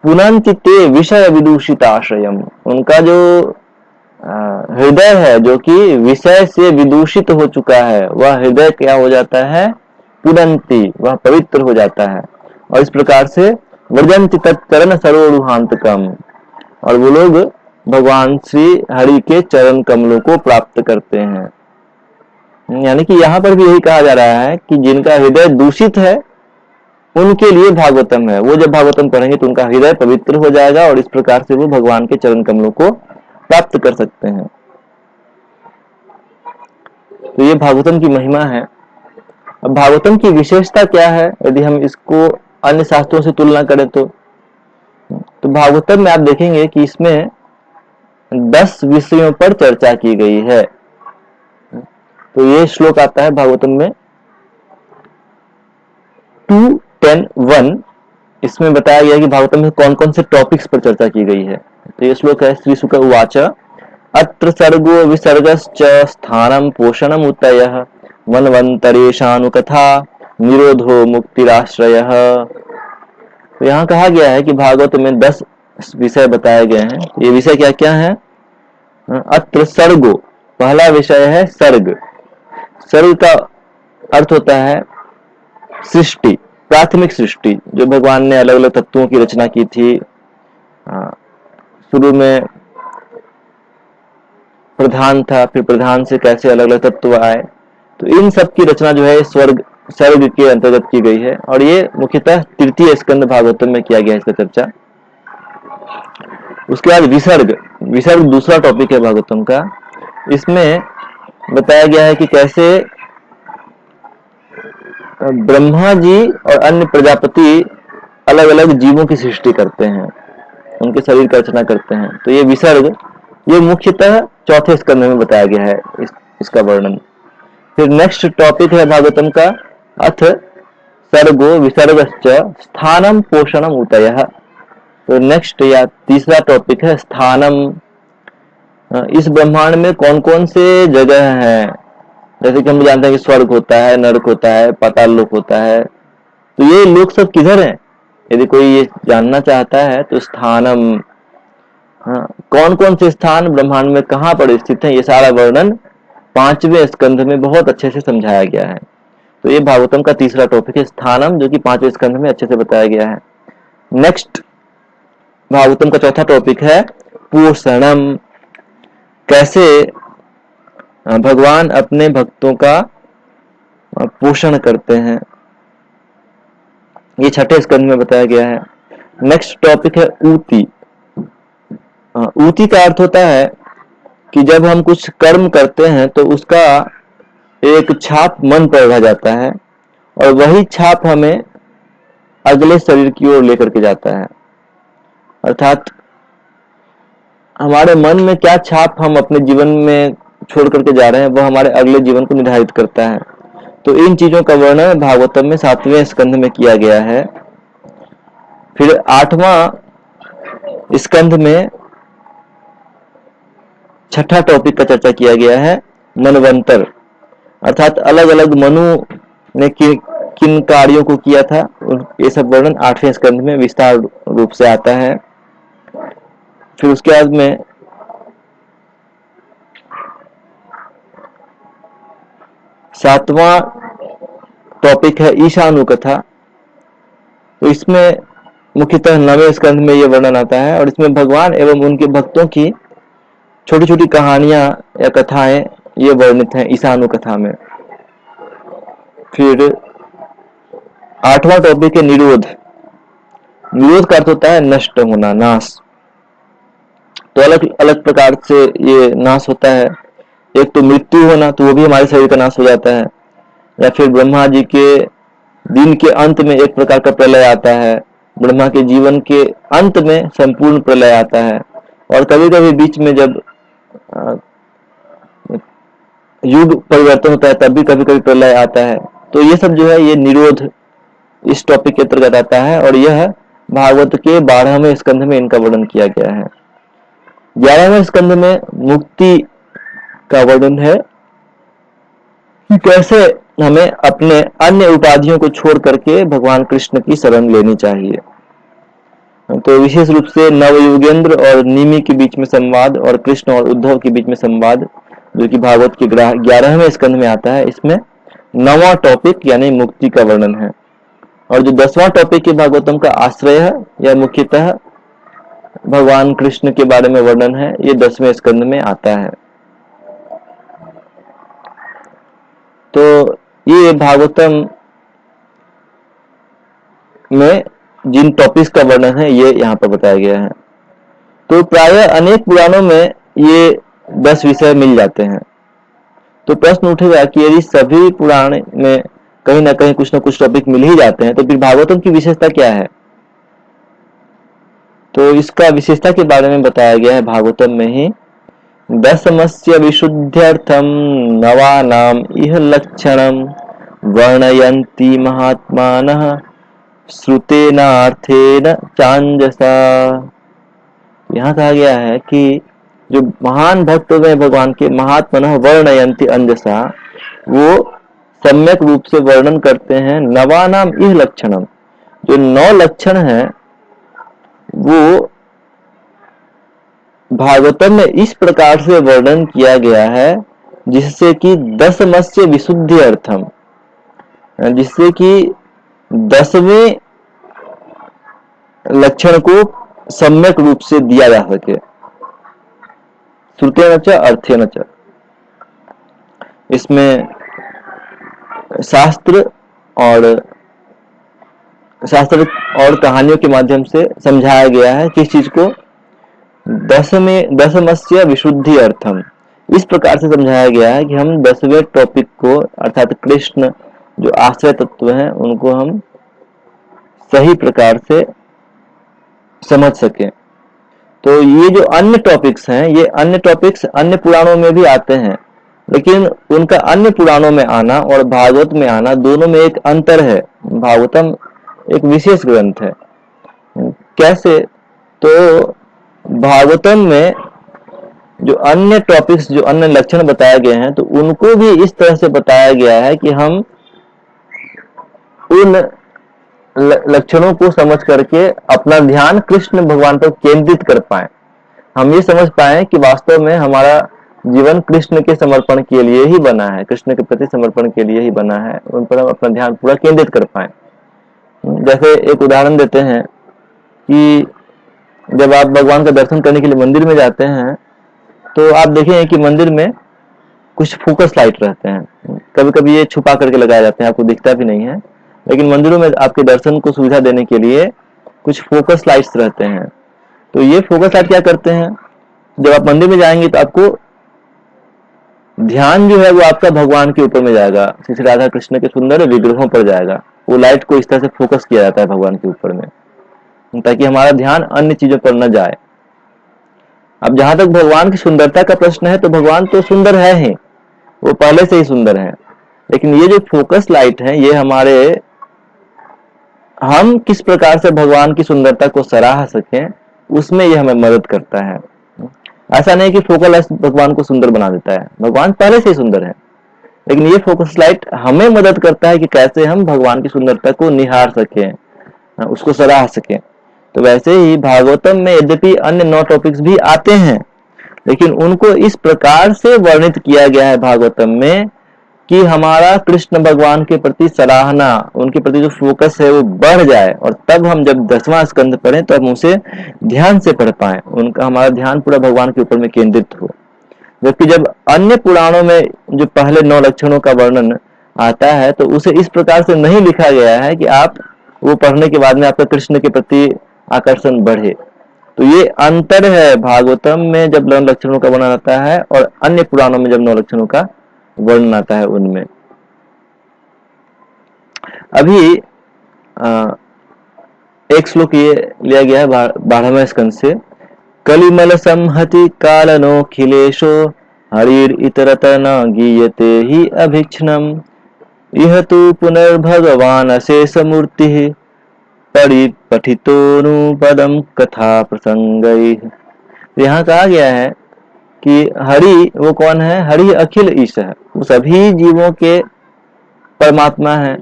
पुनन्ति ते विषय विदूषित आश्रयम, उनका जो हृदय है जो कि विषय से विदूषित हो चुका है, वह हृदय क्या हो जाता है? पुनन्ति, वह पवित्र हो जाता है। और इस प्रकार से व्रजन्ति तच्चरण सरोरुहांतकम, और वो लोग भगवान श्री हरि के चरण कमलों को प्राप्त करते हैं। यानी कि यहाँ पर भी यही कहा जा रहा है कि जिनका हृदय दूषित है उनके लिए भागवतम है। वो जब भागवतम पढ़ेंगे तो उनका हृदय पवित्र हो जाएगा और इस प्रकार से वो भगवान के चरण कमलों को प्राप्त कर सकते हैं। तो ये भागवतम की महिमा है। अब भागवतम की विशेषता क्या है यदि हम इसको अन्य शास्त्रों से तुलना करें तो भागवतम में आप देखेंगे कि इसमें 10 विषयों पर चर्चा की गई है। तो ये श्लोक आता है भागवतम में 2:10:1, इसमें बताया गया कि भागवतम में कौन कौन से टॉपिक्स पर चर्चा की गई है। तो ये श्लोक है, श्री शुक उवाच अत्र सर्गो विसर्गश्च स्थानं पोषणम् उतयः वन्वन्तरेषानुकथा निरोधो मुक्तिराश्रयः। तो यहाँ कहा गया है कि भागवत में 10 विषय बताए गए हैं। ये विषय क्या क्या है? अत्र सर्गो, पहला विषय है सर्ग। सर्ग का अर्थ होता है सृष्टि, प्राथमिक सृष्टि, जो भगवान ने अलग अलग तत्वों की रचना की थी। शुरू में प्रधान था, फिर प्रधान से कैसे अलग अलग तत्व आए, तो इन सब की रचना जो है सर्ग के अंतर्गत की गई है। और ये मुख्यतः तृतीय स्कंद भागवतम में किया गया है इसका चर्चा। उसके बाद विसर्ग, विसर्ग दूसरा टॉपिक है भागवतम का। इसमें बताया गया है कि कैसे ब्रह्मा जी और अन्य प्रजापति अलग अलग जीवों की सृष्टि करते हैं, उनके शरीर का रचना करते हैं। तो ये विसर्ग, ये मुख्यतः चौथे स्कंद में बताया गया है इसका वर्णन। फिर नेक्स्ट टॉपिक है भागवतम का अथ सर्गो विसर्गश्च स्थानम पोषणम उतयः। तो नेक्स्ट या तीसरा टॉपिक है स्थानम। इस ब्रह्मांड में कौन कौन से जगह हैं, जैसे कि हम जानते हैं कि स्वर्ग होता है, नरक होता है, पाताल लोक होता है। तो ये लोक सब किधर हैं? यदि कोई ये जानना चाहता है तो स्थानम, कौन कौन से स्थान ब्रह्मांड में कहाँ पर स्थित हैं, ये सारा वर्णन 5वें स्कंध में बहुत अच्छे से समझाया गया है। तो ये भागवतम का तीसरा टॉपिक है स्थानम, जो कि 5वें स्कंध में अच्छे से बताया गया है। नेक्स्ट भागवतम का चौथा टॉपिक है पोषणम, कैसे भगवान अपने भक्तों का पोषण करते हैं, ये 6ठे स्कंध में बताया गया है। नेक्स्ट टॉपिक है ऊति। ऊति का अर्थ होता है कि जब हम कुछ कर्म करते हैं तो उसका एक छाप मन पर रह जाता है और वही छाप हमें अगले शरीर की ओर लेकर के जाता है। अर्थात हमारे मन में क्या छाप हम अपने जीवन में छोड़ करके जा रहे हैं, वह हमारे अगले जीवन को निर्धारित करता है। तो इन चीजों का वर्णन भागवतम में 7वें स्कंध में किया गया है। फिर 8वां स्कंध में 6ठा टॉपिक का चर्चा किया गया है मनवंतर, अर्थात अलग अलग मनु ने किन कार्यों को किया था, ये सब वर्णन 8वें स्कंध में विस्तार रूप से आता है। फिर उसके बाद में 7वां टॉपिक है ईशानु कथा। तो इसमें मुख्यतः 9वें स्कंध में ये वर्णन आता है और इसमें भगवान एवं उनके भक्तों की छोटी छोटी कहानियां या कथाएं ये वर्णित हैं ईशानु कथा में। फिर 8वां टॉपिक है निरोध। निरोध का अर्थ होता है नष्ट होना, नाश। तो अलग अलग प्रकार से ये नाश होता है। एक तो मृत्यु होना, तो वो भी हमारे शरीर का नाश हो जाता है। या फिर ब्रह्मा जी के दिन के अंत में एक प्रकार का प्रलय आता है, ब्रह्मा के जीवन के अंत में संपूर्ण प्रलय आता है। और कभी कभी बीच में जब युग परिवर्तन होता है तब भी कभी कभी प्रलय आता है। तो ये सब जो है ये निरोध इस टॉपिक के अंतर्गत आता है और यह भागवत के 12वें स्कंध में इनका वर्णन किया गया है। 11वें स्कंध में मुक्ति का वर्णन है कि कैसे हमें अपने अन्य उपाधियों को छोड़ करके भगवान कृष्ण की शरण लेनी चाहिए। तो विशेष रूप से नवयुगेंद्र और निमि के बीच में संवाद और कृष्ण और उद्धव के बीच में संवाद, जो कि भागवत के 11वें स्कंध में आता है, इसमें 9वां टॉपिक यानी मुक्ति का वर्णन है। और जो 10वां टॉपिक है भागवतम का आश्रय है, यह मुख्यतः भगवान कृष्ण के बारे में वर्णन है। ये 10वें स्कंध में आता है। तो ये भागवतम में जिन टॉपिक्स का वर्णन है ये यहाँ पर बताया गया है। तो प्रायः अनेक पुराणों में ये 10 विषय मिल जाते हैं। तो प्रश्न उठेगा कि यदि सभी पुराण में कहीं ना कहीं कुछ ना कुछ टॉपिक मिल ही जाते हैं तो फिर भागवतम की विशेषता क्या है? तो इसका विशेषता के बारे में बताया गया है भागवतम में ही। दशमस्य विशुद्ध्यर्थम नवानाम इह लक्षणम वर्णयन्ति महात्मानः श्रुतेनार्थेन चांजसा। यहाँ कहा गया है कि जो महान भक्त में भगवान के महात्मनः वर्णयन्ति अंजसा, वो सम्यक रूप से वर्णन करते हैं नवानाम इह लक्षणम। जो 9 लक्षण हैं वो भागवतम में इस प्रकार से वर्णन किया गया है जिससे कि दशमस्य विशुद्धि अर्थम, जिससे कि 10वें लक्षण को सम्यक रूप से दिया जा सके। श्रुतेन च अर्थेन च, इसमें शास्त्र और कहानियों के माध्यम से समझाया गया है किस चीज को, दशमस्य विशुद्धि अर्थम। इस प्रकार से समझाया गया है कि हम 10वें टॉपिक को अर्थात कृष्ण जो आश्रय तत्व हैं उनको हम सही प्रकार से समझ सकें। तो ये जो अन्य टॉपिक्स हैं, ये अन्य टॉपिक्स अन्य पुराणों में भी आते हैं, लेकिन उनका अन्य पुराणों में आना और भागवत में आना दोनों में एक अंतर है। भागवतम एक विशेष ग्रंथ है। कैसे? तो भागवतम में जो अन्य टॉपिक्स, जो अन्य लक्षण बताए गए हैं, तो उनको भी इस तरह से बताया गया है कि हम उन लक्षणों को समझ करके अपना ध्यान कृष्ण भगवान पर केंद्रित कर पाए। हम ये समझ पाए कि वास्तव में हमारा जीवन कृष्ण के समर्पण के लिए ही बना है, कृष्ण के प्रति समर्पण के लिए ही बना है, उन पर हम अपना ध्यान पूरा केंद्रित कर पाए। जैसे एक उदाहरण देते हैं कि जब आप भगवान का दर्शन करने के लिए मंदिर में जाते हैं तो आप देखेंगे कि मंदिर में कुछ फोकस लाइट रहते हैं। कभी कभी ये छुपा करके लगाए जाते हैं, आपको दिखता भी नहीं है, लेकिन मंदिरों में आपके दर्शन को सुविधा देने के लिए कुछ फोकस लाइट्स रहते हैं। तो ये फोकस लाइट क्या करते हैं, जब आप मंदिर में जाएंगे तो आपको ध्यान जो है वो आपका भगवान के ऊपर में जाएगा, श्री राधा कृष्ण के सुंदर विग्रहों पर जाएगा। वो लाइट को इस तरह से फोकस किया जाता है भगवान के ऊपर में, ताकि हमारा ध्यान अन्य चीजों पर न जाए। अब जहां तक भगवान की सुंदरता का प्रश्न है, तो भगवान तो सुंदर है ही, वो पहले से ही सुंदर है, लेकिन ये जो फोकस लाइट है ये हम किस प्रकार से भगवान की सुंदरता को सराह सकें उसमें ये हमें मदद करता है। ऐसा नहीं कि फोकल लाइट भगवान को सुंदर बना देता है, भगवान पहले से ही सुंदर है, लेकिन ये फोकस लाइट हमें मदद करता है कि कैसे हम भगवान की सुंदरता को निहार सकें, उसको सराह सकें। तो वैसे ही भागवतम में यद्यपि अन्य 9 टॉपिक्स भी आते हैं, लेकिन उनको इस प्रकार से वर्णित किया गया है भागवतम में कि हमारा कृष्ण भगवान के प्रति सराहना, उनके प्रति जो फोकस है वो बढ़ जाए, और तब हम जब 10वां स्कंद पढ़ें तो हम उसे ध्यान से पढ़ पाए, उनका हमारा ध्यान पूरा भगवान के ऊपर में केंद्रित हो। जबकि जब अन्य पुराणों में जो पहले 9 लक्षणों का वर्णन आता है तो उसे इस प्रकार से नहीं लिखा गया है कि आप वो पढ़ने के बाद में आपका कृष्ण के प्रति आकर्षण बढ़े। तो ये अंतर है भागवतम में जब 9 लक्षणों का वर्णन आता है और अन्य पुराणों में जब 9 लक्षणों का वर्णन आता है उनमें। अभी एक श्लोक ये लिया गया है 12वें स्कंद से, कलिमल संहति कालनोखिलेशो हरिर इतरत न गीयते ही अभिक्षणम यह तो पुनर्भगवान अशेष मूर्ति परिपठितोनुपदम कथा प्रसंगै। यहाँ कहा गया है कि हरि वो कौन है? हरि अखिल ईश है, वो सभी जीवों के परमात्मा है,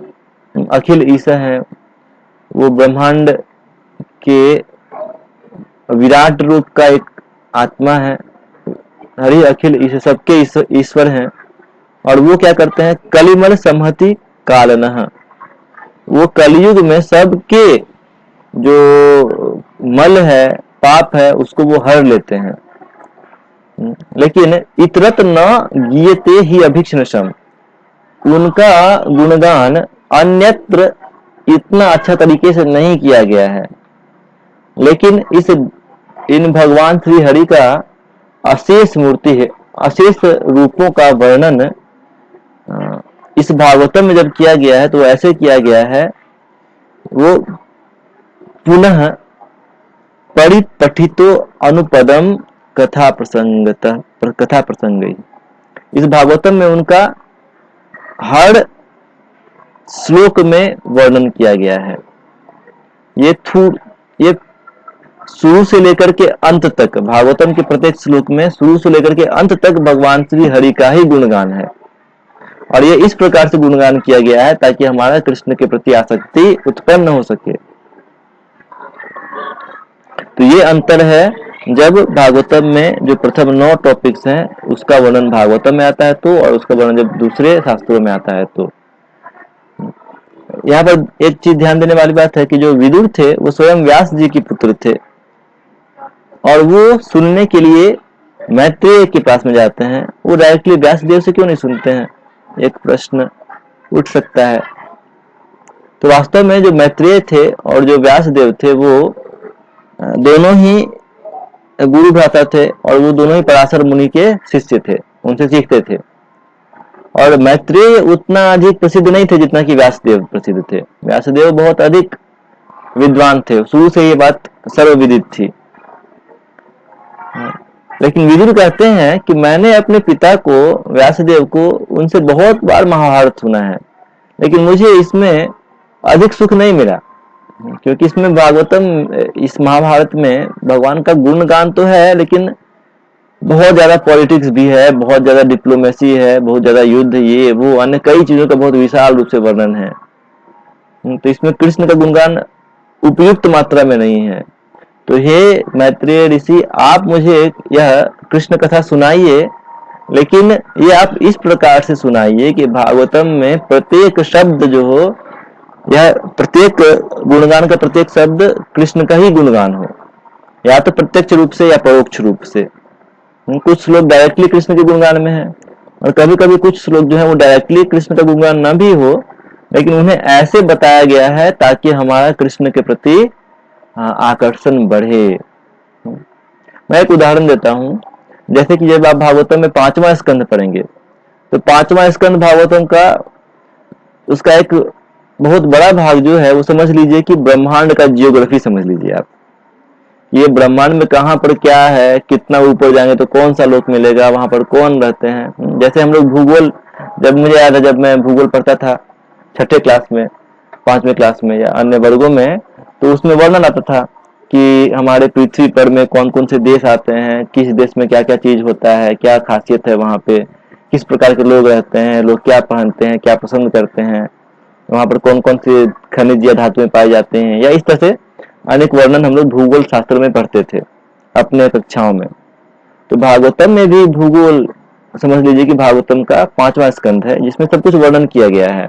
अखिल ईश है, वो ब्रह्मांड के विराट रूप का एक आत्मा है। हरि अखिल ईश सबके ईश्वर हैं, और वो क्या करते हैं? कलिमल संहति कालनः, वो कलयुग में सबके जो मल है, पाप है, उसको वो हर लेते हैं। लेकिन इतरत न गीयते ही अभिक्षणशम, उनका गुणगान अन्यत्र इतना अच्छा तरीके से नहीं किया गया है। लेकिन इन भगवान श्री हरि का अशेष मूर्ति है, अशेष रूपों का वर्णन इस भागवतम में जब किया गया है तो ऐसे किया गया है, वो पुनः परिपठितो अनुपदम कथा प्रसंग। इस भागवतम में उनका हर श्लोक में वर्णन किया गया है। ये शुरू से लेकर के अंत तक, भागवतम के प्रत्येक श्लोक में शुरू से लेकर के अंत तक भगवान श्री हरि का ही गुणगान है, और ये इस प्रकार से गुणगान किया गया है ताकि हमारा कृष्ण के प्रति आसक्ति उत्पन्न हो सके। तो ये अंतर है, जब भागवतम में जो प्रथम 9 टॉपिक्स हैं उसका वर्णन भागवतम में आता है तो, और उसका वर्णन जब दूसरे शास्त्रों में आता है तो। यहाँ पर एक चीज ध्यान देने वाली बात है कि जो विदुर थे वो स्वयं व्यास जी के पुत्र थे, और वो सुनने के लिए मैत्रेय के पास में जाते हैं। वो डायरेक्टली व्यास देव से क्यों नहीं सुनते हैं? एक प्रश्न उठ सकता है। तो वास्तव में जो मैत्रेय थे और जो व्यास देव थे वो दोनों ही गुरु भ्राता थे, और वो दोनों ही पराशर मुनि के शिष्य थे, उनसे सीखते थे। और मैत्रेय उतना अधिक प्रसिद्ध नहीं थे जितना कि व्यासदेव प्रसिद्ध थे। व्यासदेव बहुत अधिक विद्वान थे, शुरू से ये बात सर्वविदित थी। लेकिन विदुर कहते हैं कि मैंने अपने पिता को, व्यासदेव को, उनसे बहुत बार महाभारत सुना है, लेकिन मुझे इसमें अधिक सुख नहीं मिला, क्योंकि इसमें भागवतम, इस महाभारत में भगवान का गुणगान तो है, लेकिन बहुत ज्यादा पॉलिटिक्स भी है, बहुत ज्यादा डिप्लोमेसी है, बहुत ज्यादा युद्ध, ये वो अन्य कई चीजों का बहुत विशाल रूप से वर्णन है। तो इसमें कृष्ण का गुणगान उपयुक्त मात्रा में नहीं है। तो हे मैत्रेय ऋषि, आप मुझे यह कृष्ण कथा सुनाइए, लेकिन ये आप इस प्रकार से सुनाइए कि भागवतम में प्रत्येक शब्द जो हो, यह प्रत्येक गुणगान का प्रत्येक शब्द कृष्ण का ही गुणगान हो, या तो प्रत्यक्ष रूप से या परोक्ष रूप से। कुछ लोग डायरेक्टली कृष्ण के गुणगान में है, और कभी कभी कुछ लोग जो है वो डायरेक्टली कृष्ण का गुणगान न भी हो, लेकिन उन्हें ऐसे बताया गया है ताकि हमारा कृष्ण के प्रति आकर्षण बढ़े। मैं एक उदाहरण देता हूँ। जैसे कि जब आप भागवतम में 5वां स्कंद पढ़ेंगे, तो 5वां स्कंद भागवतम का, उसका एक बहुत बड़ा भाग जो है वो समझ लीजिए कि ब्रह्मांड का जियोग्राफी समझ लीजिए आप। ये ब्रह्मांड में कहाँ पर क्या है, कितना ऊपर जाएंगे तो कौन सा लोक मिलेगा, वहां पर कौन रहते हैं। जैसे हम लोग भूगोल, जब मुझे याद है जब मैं भूगोल पढ़ता था 6ठे क्लास में, 5वें क्लास में या अन्य वर्गों में, तो उसमें वर्णन आता था कि हमारे पृथ्वी पर में कौन कौन से देश आते हैं, किस देश में क्या क्या चीज होता है, क्या खासियत है वहां पे, किस प्रकार के लोग रहते हैं, लोग क्या पहनते हैं, क्या पसंद करते हैं, वहां पर कौन कौन से खनिज या धातुएं पाई जाते हैं, या इस तरह से अनेक वर्णन हम लोग भूगोल शास्त्र में पढ़ते थे अपने कक्षाओं में। तो भागवतम में भी भूगोल, समझ लीजिए कि भागवतम का 5वां स्कंध है जिसमें सब कुछ वर्णन किया गया है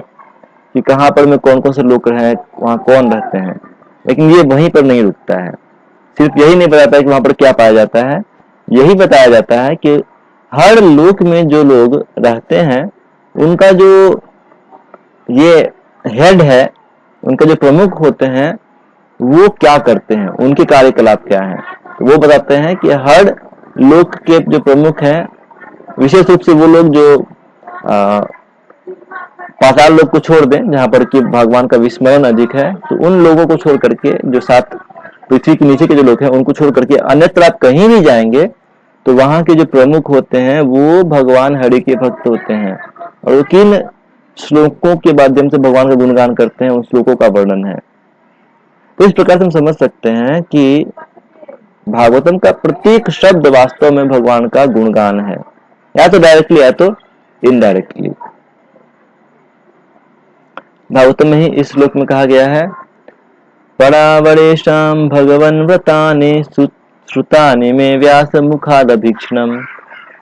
कि कहाँ पर में कौन कौन से लोग हैं, वहाँ कौन रहते हैं। लेकिन ये वहीं पर नहीं रुकता है, सिर्फ यही नहीं बताता है कि वहां पर क्या पाया जाता है, यही बताया जाता है कि हर लोक में जो लोग रहते हैं उनका जो ये हेड है, उनका जो प्रमुख होते हैं, वो क्या करते हैं, उनके कार्यकलाप क्या हैं। तो वो बताते हैं कि हर लोक के जो प्रमुख हैं, विशेष रूप से वो लोग जो पाताल लोग को छोड़ दें जहां पर कि भगवान का विस्मरण अधिक है, तो उन लोगों को छोड़ करके, जो 7 पृथ्वी के नीचे के जो लोग हैं उनको छोड़ करके अन्यत्र आप कहीं भी जाएंगे तो वहां के जो प्रमुख होते हैं वो भगवान हरि के भक्त होते हैं, और वो किन श्लोकों के माध्यम से भगवान का गुणगान करते हैं उन श्लोकों का वर्णन है। तो इस प्रकार से हम समझ सकते हैं कि भागवतम का प्रत्येक शब्द वास्तव में भगवान का गुणगान है, या तो डायरेक्टली या तो इनडायरेक्टली। भागवतम में ही इस श्लोक में कहा गया है, परावरेशम भगवन व्रतानि श्रुतानि में व्यास मुखादभीक्षणम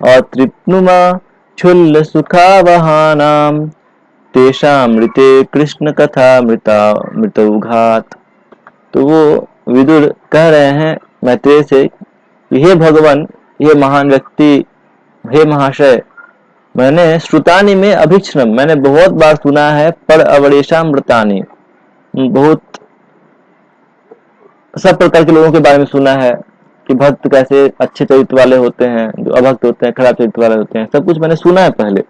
और तृप्नुमा क्षुल्ल सुखावहानाम तेषामृते कृष्ण कथा मृतौघात। तो वो विदुर कह रहे हैं मैत्रेय से, हे भगवान, हे महान व्यक्ति, हे महाशय, मैंने श्रुतानि में अभीक्षणम, मैंने बहुत बार सुना है, पर अवरेशम व्रतानि, बहुत सब प्रकार के लोगों के बारे में सुना है कि भक्त कैसे अच्छे चरित्र वाले होते हैं, जो अभक्त होते हैं, खराब चरित्र वाले होते हैं, सब कुछ मैंने सुना है पहले।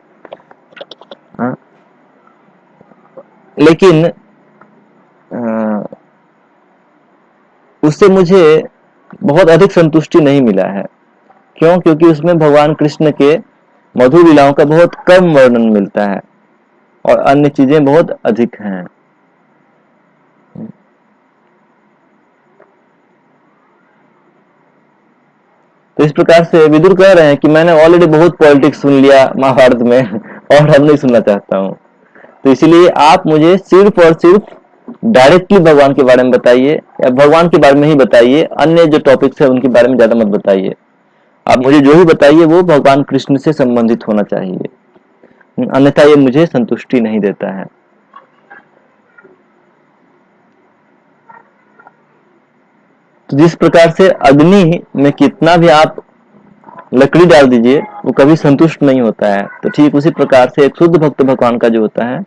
लेकिन उससे मुझे बहुत अधिक संतुष्टि नहीं मिला है। क्यों? क्योंकि उसमें भगवान कृष्ण के मधुर लीलाओं का बहुत कम वर्णन मिलता है और अन्य चीजें बहुत अधिक हैं। तो इस प्रकार से विदुर कह रहे हैं कि मैंने ऑलरेडी बहुत पॉलिटिक्स सुन लिया महाभारत में और अब नहीं सुनना चाहता हूँ। तो इसीलिए आप मुझे सिर्फ और सिर्फ डायरेक्टली भगवान के बारे में बताइए, या भगवान के बारे में ही बताइए, अन्य जो टॉपिक्स है उनके बारे में ज्यादा मत बताइए। आप मुझे जो ही बताइए वो भगवान कृष्ण से संबंधित होना चाहिए, अन्यथा ये मुझे संतुष्टि नहीं देता है। तो जिस प्रकार से अग्नि में कितना भी आप लकड़ी डाल दीजिए वो कभी संतुष्ट नहीं होता है, तो ठीक उसी प्रकार से एक शुद्ध भक्त भगवान का जो होता है,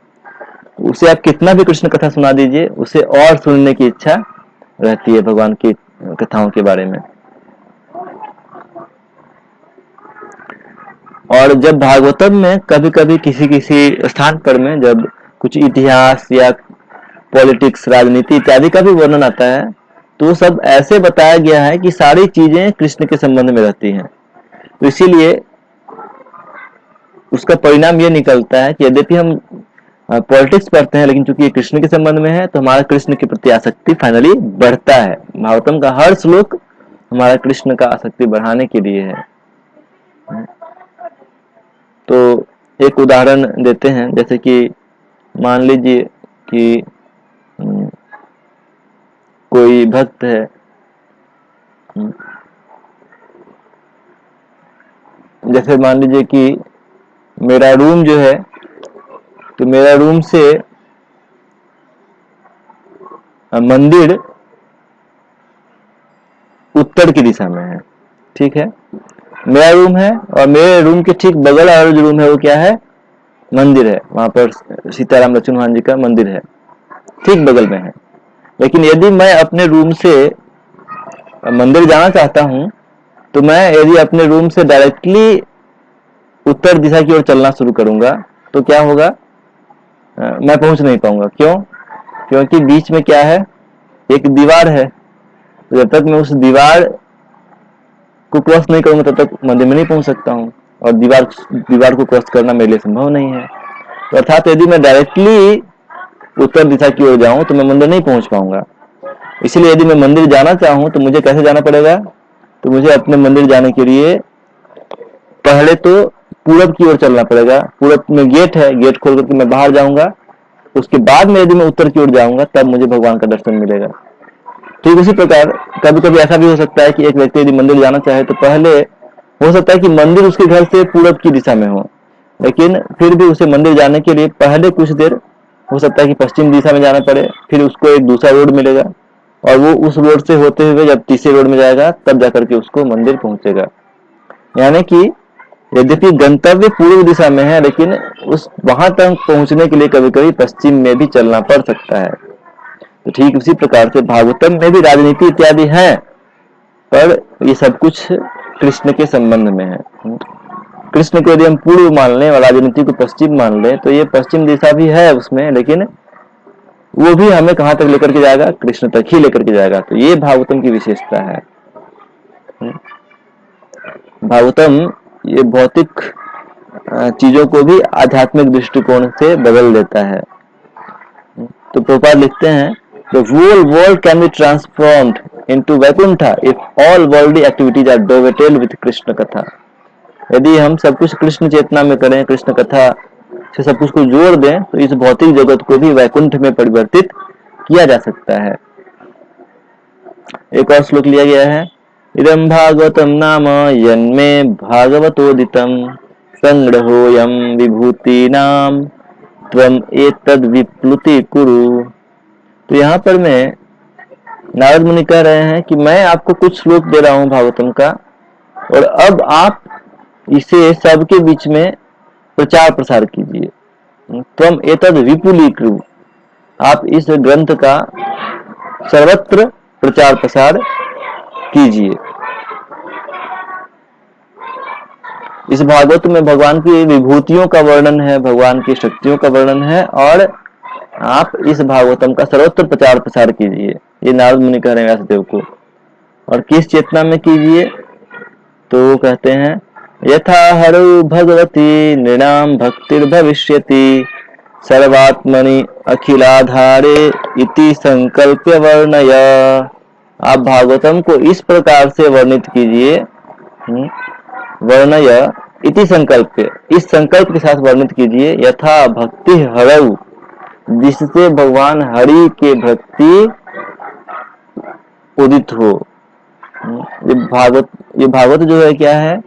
उसे आप कितना भी कृष्ण कथा सुना दीजिए, उसे और सुनने की इच्छा रहती है भगवान की कथाओं के बारे में। और जब भागवतम में कभी कभी किसी किसी स्थान पर में जब कुछ इतिहास या पॉलिटिक्स, राजनीति इत्यादि का भी वर्णन आता है, तो सब ऐसे बताया गया है कि सारी चीजें कृष्ण के संबंध में रहती हैं। तो इसीलिए उसका परिणाम ये निकलता है कि यद्यपि हम पॉलिटिक्स पढ़ते हैं, लेकिन चूंकि ये कृष्ण के संबंध में है तो हमारा कृष्ण के प्रति आसक्ति फाइनली बढ़ता है। भागवतम का हर श्लोक हमारा कृष्ण का आसक्ति बढ़ाने के लिए है। तो एक उदाहरण देते हैं, जैसे कि मान लीजिए कि कोई भक्त है, जैसे मान लीजिए कि मेरा रूम जो है, तो मेरा रूम से मंदिर उत्तर की दिशा में है, ठीक है, मेरा रूम है, और मेरे रूम के ठीक बगल वाला जो रूम है वो क्या है, मंदिर है, वहां पर सीताराम लक्ष्मण हनुमान जी का मंदिर है, ठीक बगल में है। लेकिन यदि मैं अपने रूम से मंदिर जाना चाहता हूं, तो मैं यदि अपने रूम से डायरेक्टली उत्तर दिशा की ओर चलना शुरू करूंगा तो क्या होगा, मैं पहुंच नहीं पाऊंगा। क्यों? क्योंकि बीच में क्या है, एक दीवार है। तो जब तक मैं उस दीवार को क्रॉस नहीं करूंगा तब तक मंदिर में नहीं पहुंच सकता हूं, और दीवार को क्रॉस करना मेरे लिए संभव नहीं है। तो अर्थात यदि मैं डायरेक्टली उत्तर दिशा की ओर जाऊं तो मैं मंदिर नहीं पहुंच पाऊंगा। इसलिए यदि मैं मंदिर जाना चाहूं तो मुझे कैसे जाना पड़ेगा, तो मुझे अपने मंदिर जाने के लिए पहले तो पूरब की ओर चलना पड़ेगा। पूरब में गेट है, गेट खोल करके मैं बाहर जाऊंगा, उसके बाद में यदि मैं उत्तर की ओर जाऊंगा तब मुझे भगवान का दर्शन मिलेगा। ठीक उसी प्रकार कभी कभी ऐसा भी हो सकता है कि एक व्यक्ति यदि मंदिर जाना चाहे तो पहले हो सकता है कि मंदिर उसके घर से पूरब की दिशा में हो, लेकिन फिर भी उसे मंदिर जाने के लिए पहले कुछ देर हो सकता है कि पश्चिम दिशा में जाना पड़े, फिर उसको एक दूसरा रोड मिलेगा और वो उस रोड से होते हुए जब तीसरे रोड में जाएगा तब जाकर के उसको मंदिर पहुंचेगा। यानी कि यद्यपि गंतव्य पूर्व दिशा में है, लेकिन उस वहां तक पहुंचने के लिए कभी कभी पश्चिम में भी चलना पड़ सकता है। तो ठीक उसी प्रकार से भागवतम में भी राजनीति इत्यादि है, पर ये सब कुछ कृष्ण के संबंध में है। कृष्ण को यदि हम पूर्व मान लें और राजनीति को पश्चिम मान लें तो ये पश्चिम दिशा भी है उसमें, लेकिन वो भी हमें कहाँ तक लेकर के जाएगा, कृष्ण तक ही लेकर के जाएगा। तो ये भागवतम की विशेषता है। भागवतम ये भौतिक चीजों को भी आध्यात्मिक दृष्टिकोण से बदल देता है। तो प्रभुपाद लिखते हैं, The whole world can be transformed into Vaikuntha if all worldly activities are dovetailed with Krishna कथा। यदि हम सब कुछ कृष्ण चेतना में करें, कृष्ण कथा से सब कुछ को जोड़ दें, तो इस भौतिक जगत को भी वैकुंठ में परिवर्तित किया जा सकता है। एक और श्लोक लिया गया है, इदं भागवतम नाम यन्मे भागवतोदितम संग्रहोऽयं विभूतीनां त्वं एतद् विप्लुति कुरु। तो यहाँ पर मैं नारद मुनि कह रहे हैं कि मैं आपको कुछ श्लोक दे रहा हूँ भागवतम का, और अब आप इसे सबके बीच में प्रचार प्रसार कीजिए। त्वम एतद् विपुलीकुरु, आप इस ग्रंथ का सर्वत्र प्रचार प्रसार कीजिए। इस भागवत में भगवान की विभूतियों का वर्णन है, भगवान की शक्तियों का वर्णन है, और आप इस भागवतम का सर्वत्र प्रचार प्रसार कीजिए। ये नारद मुनि कह रहे हैं व्यासदेव को। और किस चेतना में कीजिए? तो वो कहते हैं, यथा हरौ भगवती नृणाम भक्तिर्भविष्यति सर्वात्मनि अखिलाधारे इति संकल्प्य वर्णय। आप भागवतम को इस प्रकार से वर्णित कीजिए, वर्णय इति संकल्प, इस संकल्प के साथ वर्णित कीजिए, यथा भक्ति हरौ, जिससे भगवान हरि के भक्ति उदित हो। ये भागवत जो है क्या है?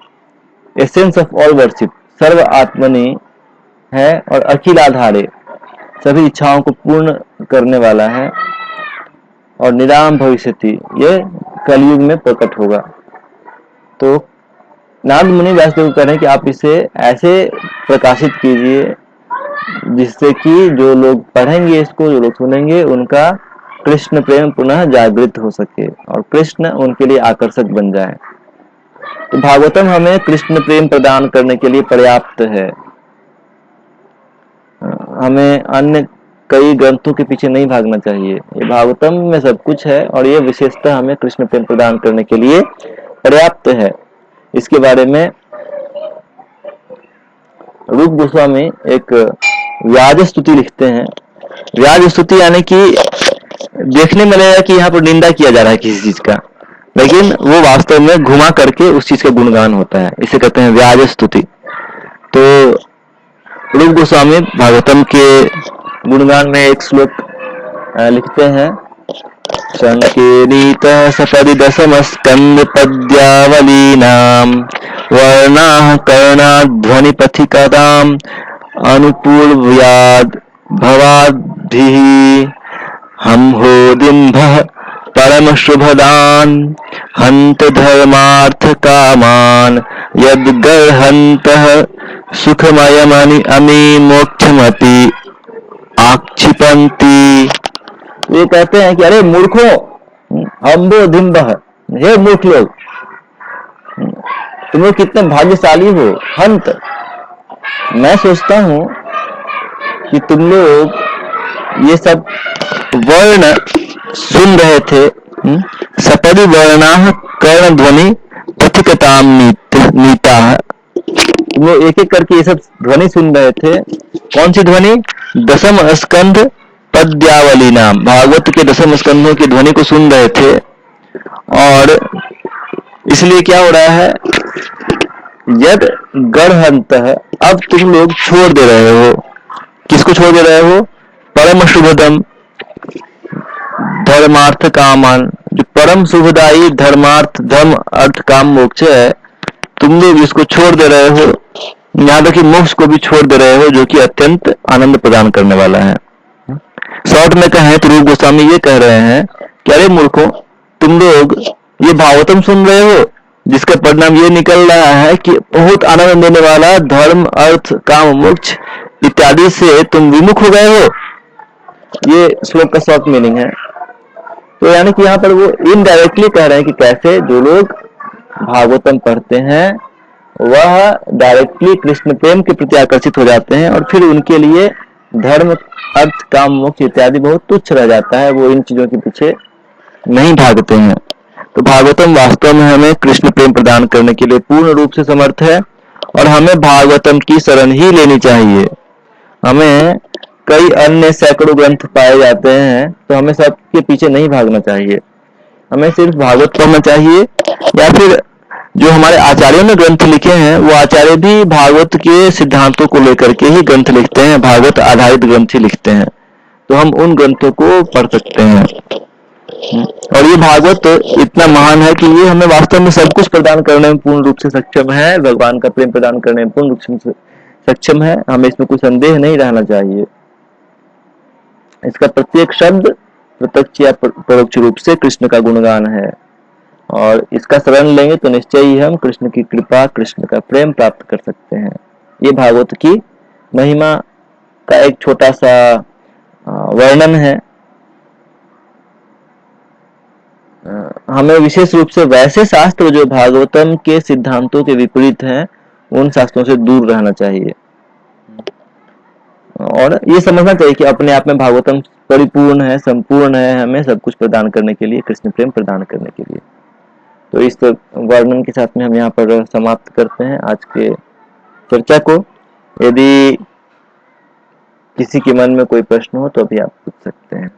एसेंस ऑफ ऑल वर्शिप, सर्व आत्मनि है और अखिल आधारे, सभी इच्छाओं को पूर्ण करने वाला है, और निराम भविष्यति, ये कलयुग में प्रकट होगा। तो नारद मुनि व्यासदेव कह रहे हैं कि आप इसे ऐसे प्रकाशित कीजिए जिससे कि जो लोग पढ़ेंगे इसको, जो लोग सुनेंगे, उनका कृष्ण प्रेम पुनः जागृत हो सके और कृष्ण उनके लिए आकर्षक बन जाए। तो भागवतम हमें कृष्ण प्रेम प्रदान करने के लिए पर्याप्त है। हमें अन्य कई ग्रंथों के पीछे नहीं भागना चाहिए। ये भागवतम में सब कुछ है और ये विशेषता हमें कृष्ण प्रेम प्रदान करने के लिए पर्याप्त है। इसके बारे में रूप गोस्वामी एक व्याज स्तुति लिखते हैं। व्याज स्तुति यानी कि देखने में लगेगा कि यहाँ पर निंदा किया जा रहा है किसी चीज का, लेकिन वो वास्तव में घुमा करके उस चीज का गुणगान होता है, इसे कहते हैं व्याज स्तुति। तो रूप गोस्वामी भागवतम के गुणगान में एक श्लोक लिखते हैं, संकीर्णित सपदि दशम स्कंद पद्यावलीनां वर्णाः कर्णाध्वनि पथिकदां अनुपूर्व्याद् भवाद्भिः हंहोदिम्भः परम शुभदान हंत धर्मार्थ कामान यद्गर्हन्तः सुखमयमनि अमी मोक्षमपि आक्षिपन्ति। ये कहते हैं कि अरे मूर्खों, हम्बो दिम्बः, हे मूर्ख लोग, तुम लोग कितने भाग्यशाली हो। हंत, मैं सोचता हूं कि तुम लोग ये सब वर्ण सुन रहे थे, सपदि वर्णाः कर्ण ध्वनि पथिकताम नीता, तुम लोग एक एक करके ये सब ध्वनि सुन रहे थे। कौन सी ध्वनि? दशम स्कंध पद्यावली नाम, भागवत के दशम स्कंधों की ध्वनि को सुन रहे थे। और इसलिए क्या हो रहा है यद गढ़हंतः, अब तुम लोग छोड़ दे रहे हो। किसको छोड़ दे रहे हो? परम शुभदम धर्मार्थ कामान, जो परम शुभदायी धर्मार्थ धर्म अर्थ काम मोक्ष है, तुम लोग इसको छोड़ दे रहे हो। यहाँ तक कि मोक्ष को भी छोड़ दे रहे हो, जो कि अत्यंत आनंद प्रदान करने वाला है। शॉर्ट में कहें तो रूप गोस्वामी ये कह रहे हैं कि अरे मूर्खों, तुम लोग ये भागवतम सुन रहे हो, जिसका परिणाम ये निकल रहा है कि बहुत आनंद देने वाला धर्म अर्थ काम मोक्ष इत्यादि से तुम विमुख हो गए हो। ये श्लोक का शॉर्ट मीनिंग है। तो यानी कि यहाँ पर वो इनडायरेक्टली कह रहे हैं कि कैसे जो लोग भागवतम पढ़ते हैं वह डायरेक्टली कृष्ण प्रेम के प्रति आकर्षित हो जाते हैं, और फिर उनके लिए धर्म अर्थ काम मोक्ष इत्यादि बहुत तुच्छ रह जाता है, वो इन चीजों के पीछे नहीं भागते हैं। तो भागवतम वास्तव में हमें कृष्ण प्रेम प्रदान करने के लिए पूर्ण रूप से समर्थ है, और हमें भागवतम की शरण ही लेनी चाहिए। हमें कई अन्य सैकड़ों ग्रंथ पाए जाते हैं, तो हमें सबके पीछे नहीं भागना चाहिए। हमें सिर्फ भागवत पढ़ना चाहिए, या फिर जो हमारे आचार्यों ने ग्रंथ लिखे हैं वो आचार्य भी भागवत के सिद्धांतों को लेकर के ही ग्रंथ लिखते हैं, भागवत आधारित ग्रंथ ही लिखते हैं, तो हम उन ग्रंथों को पढ़ सकते हैं। और ये भागवत इतना महान है कि ये हमें वास्तव में सब कुछ प्रदान करने में पूर्ण रूप से सक्षम है, भगवान का प्रेम प्रदान करने में पूर्ण रूप से सक्षम है। हमें इसमें कोई संदेह नहीं रहना चाहिए। इसका प्रत्येक शब्द प्रत्यक्ष या परोक्ष रूप से कृष्ण का गुणगान है, और इसका शरण लेंगे तो निश्चय ही हम कृष्ण की कृपा कृष्ण का प्रेम प्राप्त कर सकते हैं। ये भागवत की महिमा का एक छोटा सा वर्णन है। हमें विशेष रूप से वैसे शास्त्र जो भागवतम के सिद्धांतों के विपरीत हैं, उन शास्त्रों से दूर रहना चाहिए, और ये समझना चाहिए कि अपने आप में भागवतम परिपूर्ण है, संपूर्ण है, हमें सब कुछ प्रदान करने के लिए, कृष्ण प्रेम प्रदान करने के लिए। तो इस वर्णन के साथ में हम यहाँ पर समाप्त करते हैं आज के चर्चा को। यदि किसी के मन में कोई प्रश्न हो तो अभी आप पूछ सकते हैं।